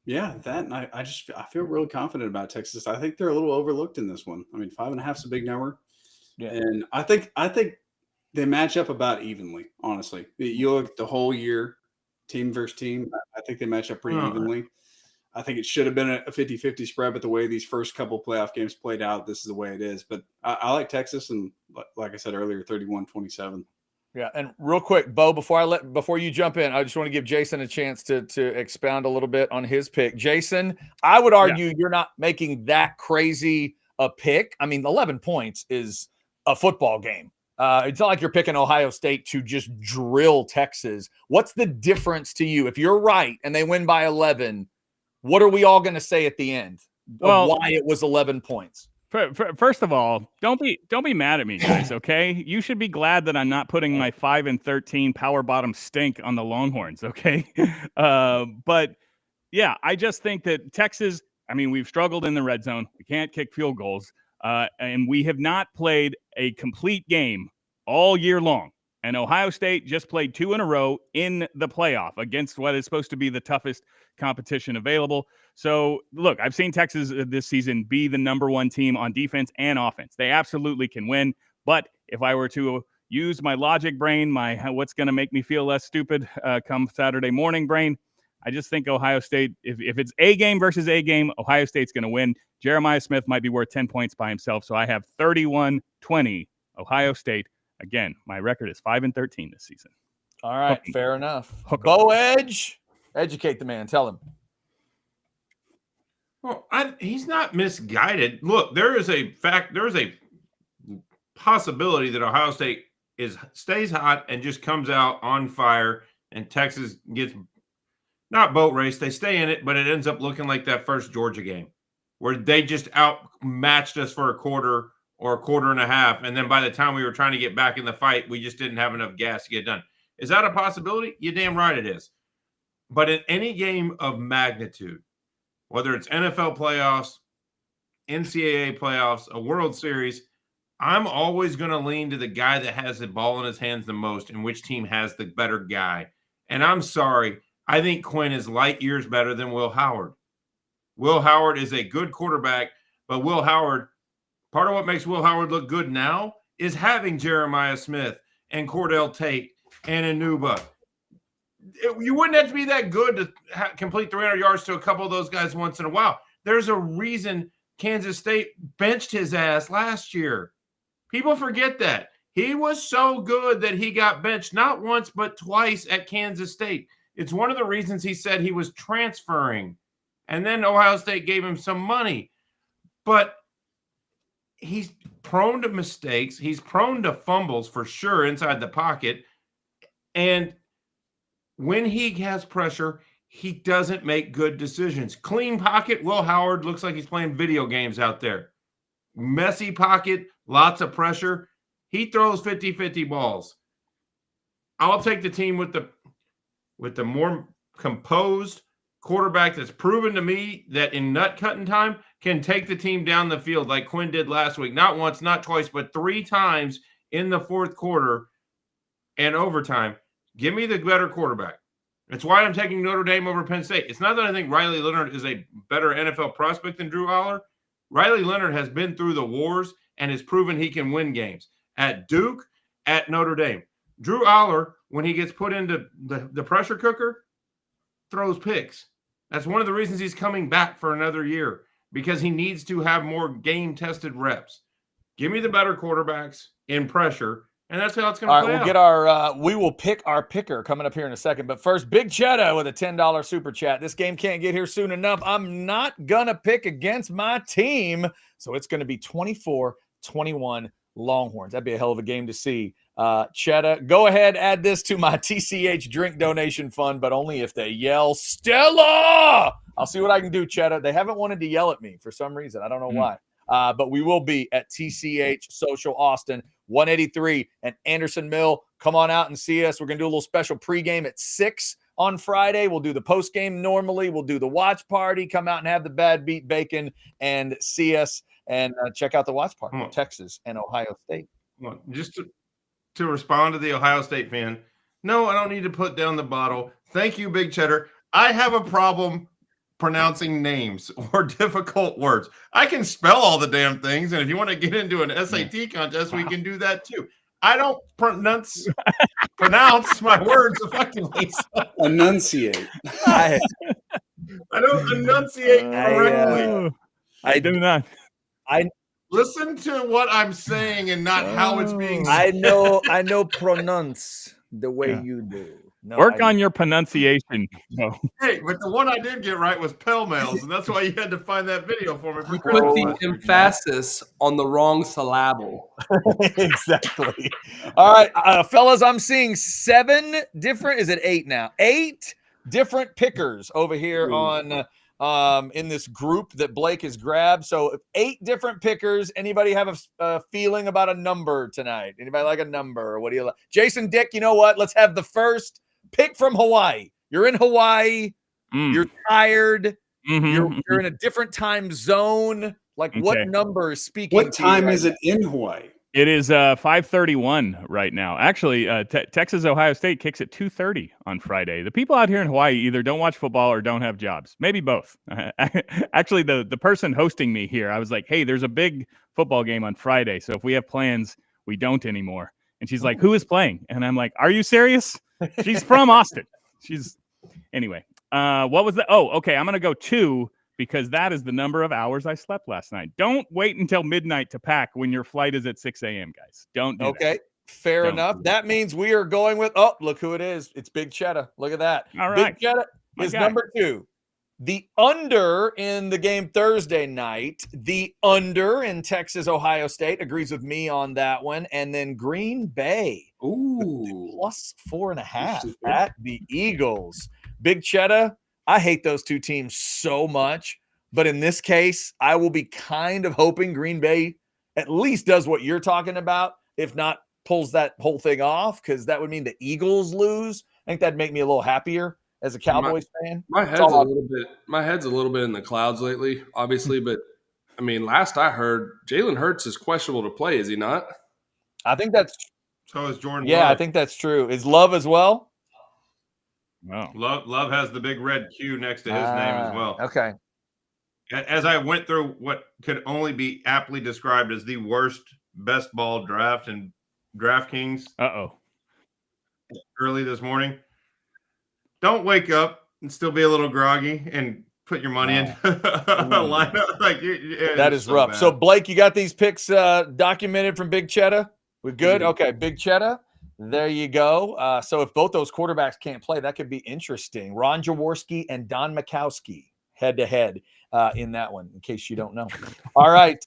Yeah, that and I feel really confident about Texas. I think they're a little overlooked in this one. I mean, 5.5 is a big number, Yeah. and I think they match up about evenly. Honestly, you look at the whole year, team versus team. I think they match up pretty Oh. evenly. I think it should have been a 50-50 spread, but the way these first couple playoff games played out, this is the way it is. But I like Texas, and like I said earlier, 31-27. Yeah, and real quick, Bo, before you jump in, I just want to give Jason a chance to expound a little bit on his pick. Jason, I would argue you're not making that crazy a pick. I mean, 11 points is a football game. It's not like you're picking Ohio State to just drill Texas. What's the difference to you? If you're right and they win by 11, what are we all going to say at the end of why it was 11 points? First of all, don't be mad at me, guys. Okay, you should be glad that I'm not putting my 5-13 power bottom stink on the Longhorns. Okay, but yeah, I just think that Texas. I mean, we've struggled in the red zone. We can't kick field goals, and we have not played a complete game all year long. And Ohio State just played 2 in a row in the playoff against what is supposed to be the toughest competition available. So, look, I've seen Texas this season be the number 1 team on defense and offense. They absolutely can win. But if I were to use my logic brain, my what's going to make me feel less stupid come Saturday morning brain, I just think Ohio State, if it's A game versus A game, Ohio State's going to win. Jeremiah Smith might be worth 10 points by himself. So I have 31-20 Ohio State. Again, my record is 5-13 this season. All right, fair enough. Bo Edge, educate the man. Tell him. Well, he's not misguided. Look, there is a possibility that Ohio State stays hot and just comes out on fire, and Texas gets not boat race. They stay in it, but it ends up looking like that first Georgia game where they just outmatched us for a quarter or a quarter and a half, and then by the time we were trying to get back in the fight, we just didn't have enough gas to get done. Is that a possibility? You're damn right it is. But in any game of magnitude, whether it's NFL playoffs, NCAA playoffs, a World Series, I'm always going to lean to the guy that has the ball in his hands the most and which team has the better guy. And I'm sorry, I think Quinn is light years better than Will Howard. Will Howard is a good quarterback, but Will Howard, part of what makes Will Howard look good now is having Jeremiah Smith and Cordell Tate and Anuba. You wouldn't have to be that good to complete 300 yards to a couple of those guys once in a while. There's a reason Kansas State benched his ass last year. People forget that. He was so good that he got benched not once but twice at Kansas State. It's one of the reasons he said he was transferring. And then Ohio State gave him some money. But he's prone to mistakes. He's prone to fumbles for sure inside the pocket. And when he has pressure, he doesn't make good decisions. Clean pocket, Will Howard looks like he's playing video games out there. Messy pocket, lots of pressure. He throws 50-50 balls. I'll take the team with the more composed quarterback that's proven to me that in nut cutting time can take the team down the field like Quinn did last week. Not once, not twice, but 3 times in the fourth quarter and overtime. Give me the better quarterback. That's why I'm taking Notre Dame over Penn State. It's not that I think Riley Leonard is a better NFL prospect than Drew Aller. Riley Leonard has been through the wars and has proven he can win games at Duke, at Notre Dame. Drew Aller, when he gets put into the pressure cooker, throws picks. That's one of the reasons he's coming back for another year, because he needs to have more game-tested reps. Give me the better quarterbacks in pressure, and that's how it's going to play out. We will pick our picker coming up here in a second. But first, Big Cheddar with a $10 super chat. This game can't get here soon enough. I'm not going to pick against my team. So it's going to be 24-21 Longhorns. That'd be a hell of a game to see. Cheddar, go ahead, add this to my TCH drink donation fund, but only if they yell Stella. I'll see what I can do, Cheddar. They haven't wanted to yell at me for some reason. I don't know why. But we will be at TCH Social Austin, 183 and Anderson Mill. Come on out and see us. We're going to do a little special pregame at 6 on Friday. We'll do the postgame normally. We'll do the watch party. Come out and have the bad beat bacon and see us and check out the watch party. Texas and Ohio State. Just to respond to the Ohio State fan, no, I don't need to put down the bottle. Thank you, Big Cheddar. I have a problem pronouncing names or difficult words. I can spell all the damn things, and if you want to get into an SAT contest, we can do that too. I don't pronounce my words effectively. So Enunciate. I, I don't enunciate correctly. I do not. Listen to what I'm saying and not how it's being said. I know pronounce the way you do. No, Work on your pronunciation. No. Hey, but the one I did get right was pell-mels, and that's why you had to find that video for me. For You Christmas put the last week. emphasis on the wrong syllable. Exactly. All right, fellas, I'm seeing 7 different. Is it 8 now? 8 different pickers over here on in this group that Blake has grabbed. So 8 different pickers. Anybody have a feeling about a number tonight? Anybody like a number? What do you like? Jason, Dick, you know what? Let's have the first pick from Hawaii. You're in Hawaii. You're tired. You're in a different time zone. Like what number is speaking? What time is it in Hawaii? It is 5:31 right now. Actually, Texas Ohio State kicks at 2:30 on Friday. The people out here in Hawaii either don't watch football or don't have jobs. Maybe both. Actually, the person hosting me here, I was like, "Hey, there's a big football game on Friday, so if we have plans, we don't anymore." And she's like, "Who is playing?" And I'm like, "Are you serious?" She's from Austin. Anyway. What was that? Oh, okay. I'm gonna go 2. Because that is the number of hours I slept last night. Don't wait until midnight to pack when your flight is at 6 a.m., guys. Don't do that. Okay, fair enough. That means we are going with, look who it is. It's Big Cheddar. Look at that. All right. Big Cheddar is number 2. The under in the game Thursday night, the under in Texas, Ohio State agrees with me on that one. And then Green Bay, plus 4.5 at the Eagles. Big Cheddar, I hate those 2 teams so much, but in this case, I will be kind of hoping Green Bay at least does what you're talking about, if not pulls that whole thing off, because that would mean the Eagles lose. I think that'd make me a little happier as a Cowboys fan. My head's a little bit in the clouds lately, obviously, but I mean, last I heard, Jalen Hurts is questionable to play, is he not? I think that's so is Jordan. Yeah, Love. I think that's true. Is Love as well? Wow. Love has the big red Q next to his name as well. Okay. As I went through what could only be aptly described as the worst best ball draft in DraftKings early this morning, don't wake up and still be a little groggy and put your money into a lineup. Like that is so rough. Bad. So Blake, you got these picks documented from Big Cheddar? We're good? Okay, Big Cheddar. There you go. So if both those quarterbacks can't play, that could be interesting. Ron Jaworski and Don Majkowski head-to-head in that one, in case you don't know. All right.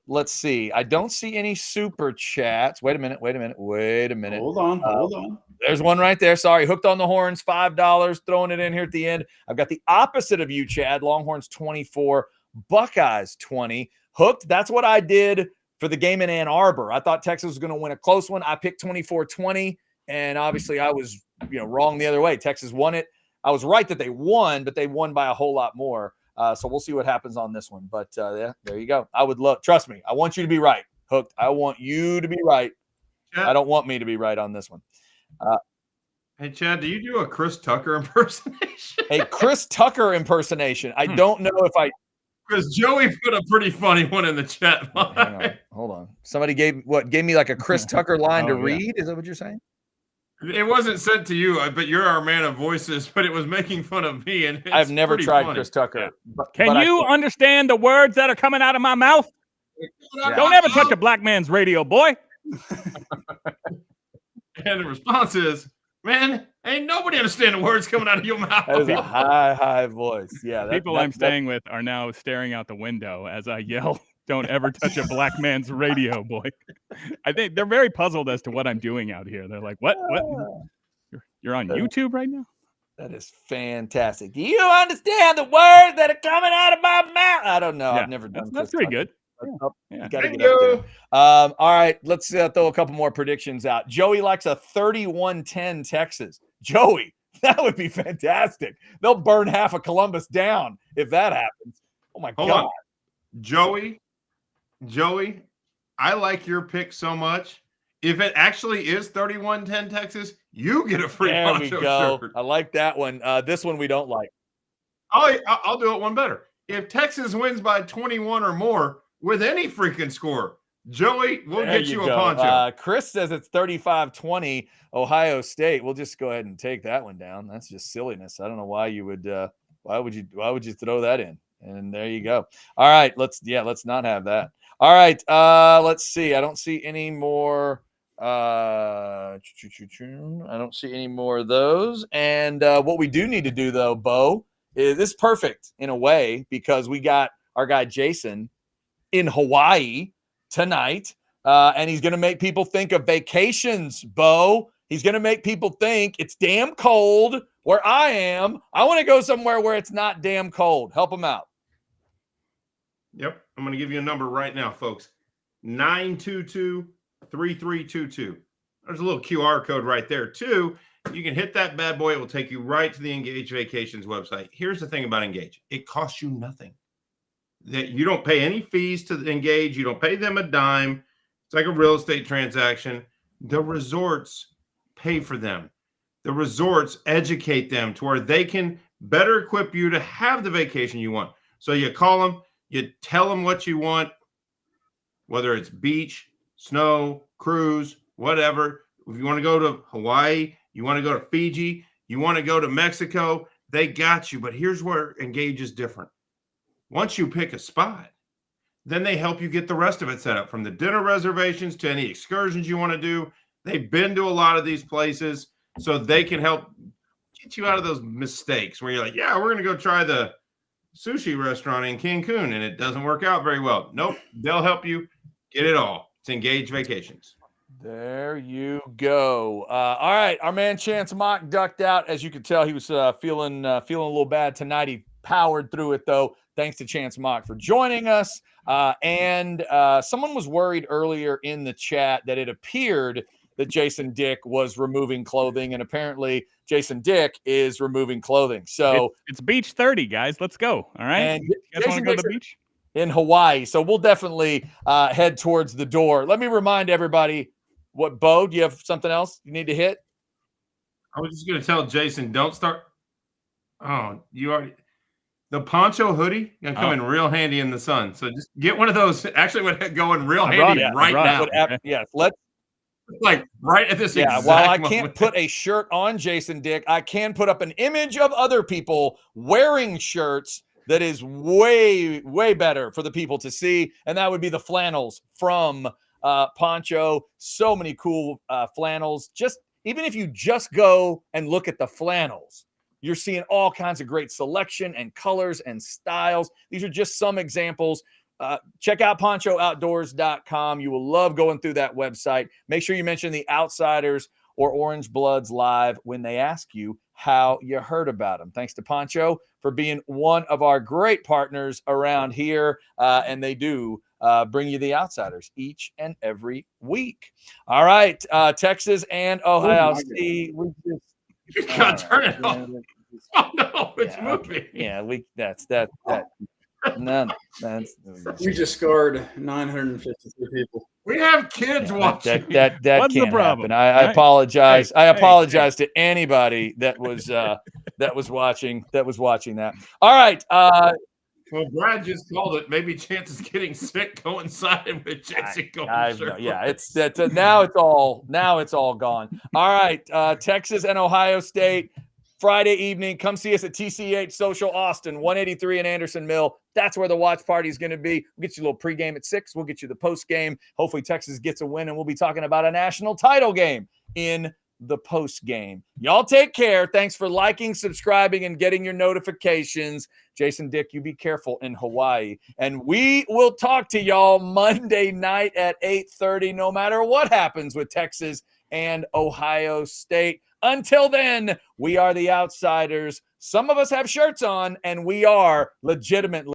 Let's see. I don't see any super chats. Wait a minute. Hold on. There's one right there. Sorry. Hooked on the Horns, $5. Throwing it in here at the end. I've got the opposite of you, Chad. Longhorns 24, Buckeyes 20. Hooked. That's what I did for the game in Ann Arbor. I thought Texas was going to win a close one. I picked 24-20, and obviously I was wrong the other way. Texas won it. I was right that they won, but they won by a whole lot more. So we'll see what happens on this one. But yeah, there you go. I would love – trust me, I want you to be right, Hooked. I want you to be right. Chad, I don't want me to be right on this one. Hey, Chad, do you do a Chris Tucker impersonation? A Chris Tucker impersonation. I don't know if I – because Joey put a pretty funny one in the chat. Hold on. Somebody gave me like a Chris Tucker line to read? Is that what you're saying? It wasn't sent to you, but you're our man of voices, but it was making fun of me. And I've never tried funny. Chris Tucker. Yeah. Can you understand the words that are coming out of my mouth? Yeah. Don't ever touch a black man's radio, boy. And the response is, man, ain't nobody understand the words coming out of your mouth. That is a high voice. Yeah. People I'm staying with are now staring out the window as I yell, don't ever touch a black man's radio, boy. I think they're very puzzled as to what I'm doing out here. They're like, what? You're on YouTube right now? That is fantastic. Do you understand the words that are coming out of my mouth? I don't know. Yeah, I've never done that's pretty good. You got to get up there. All right, let's throw a couple more predictions out. Joey likes a 31-10 Texas. Joey, that would be fantastic. They'll burn half of Columbus down if that happens. Oh, my God. On. Joey, I like your pick so much. If it actually is 31-10 Texas, you get a free There we poncho go. shirt. I like that one. This one we don't like. I'll do it one better. If Texas wins by 21 or more with any freaking score, Joey, we'll There get you a go. poncho. Chris says it's 35-20 Ohio State. We'll just go ahead and take that one down. That's just silliness. I don't know why you would why would you throw that in? And there you go. All right, let's not have that. All right, let's see. I don't see any more I don't see any more of those. And what we do need to do though, Bo, is this perfect in a way because we got our guy Jason in Hawaii tonight, and he's going to make people think of vacations, Bo. He's going to make people think it's damn cold where I am. I want to go somewhere where it's not damn cold. Help him out. Yep. I'm going to give you a number right now, folks. 922-3322. There's a little QR code right there, too. You can hit that bad boy. It will take you right to the Engage Vacations website. Here's the thing about Engage. It costs you nothing. That you don't pay any fees to Engage. You don't pay them a dime. It's like a real estate transaction. The resorts pay for them. The resorts educate them to where they can better equip you to have the vacation you want. So you call them, you tell them what you want, whether it's beach, snow, cruise, whatever. If you want to go to Hawaii, you want to go to Fiji, you want to go to Mexico, they got you. But here's where Engage is different. Once you pick a spot, then they help you get the rest of it set up, from the dinner reservations to any excursions you want to do. They've been to a lot of these places, so they can help get you out of those mistakes where you're like, yeah, we're going to go try the sushi restaurant in Cancun, and it doesn't work out very well. Nope. They'll help you get it all. It's Engage Vacations. There you go. All right. Our man Chance Mock ducked out. As you could tell, he was feeling a little bad tonight. He powered through it, though. Thanks to Chance Mock for joining us. And someone was worried earlier in the chat that it appeared that Jason Dick was removing clothing, and apparently Jason Dick is removing clothing. So it's beach 30, guys. Let's go. All right. And you guys want to go to the beach? In Hawaii. So we'll definitely head towards the door. Let me remind everybody what, Bo, do you have something else you need to hit? I was just going to tell Jason, don't start. Oh, you already. The poncho hoodie going to come in real handy in the sun. So just get one of those. Actually, would go in real handy right now. Yes, let's. Like right at this exact while I moment. can't put a shirt on Jason Dick, I can put up an image of other people wearing shirts that is way, way better for the people to see. And that would be the flannels from Poncho. So many cool flannels. Just even if you just go and look at the flannels, you're seeing all kinds of great selection and colors and styles. These are just some examples. Check out ponchooutdoors.com. You will love going through that website. Make sure you mention the Outsiders or Orange Bloods Live when they ask you how you heard about them. Thanks to Poncho for being one of our great partners around here. And they do bring you the Outsiders each and every week. All right. Texas and Ohio State. Turn it off. Oh, no, it's moving. Yeah, that's that. No, we just scarred 953 people. We have kids watching. That can't happen. I apologize. I apologize to anybody that was watching that. All right. Well, Brad just called it. Maybe Chance is getting sick coincided with Jason going. Yeah, it's that. Now it's all gone. All right, Texas and Ohio State. Friday evening, come see us at TCH Social Austin, 183 in Anderson Mill. That's where the watch party is going to be. We'll get you a little pregame at 6. We'll get you the postgame. Hopefully Texas gets a win, and we'll be talking about a national title game in the postgame. Y'all take care. Thanks for liking, subscribing, and getting your notifications. Jason Dick, you be careful in Hawaii. And we will talk to y'all Monday night at 8:30, no matter what happens with Texas and Ohio State. Until then, we are the Outsiders. Some of us have shirts on, and we are legitimately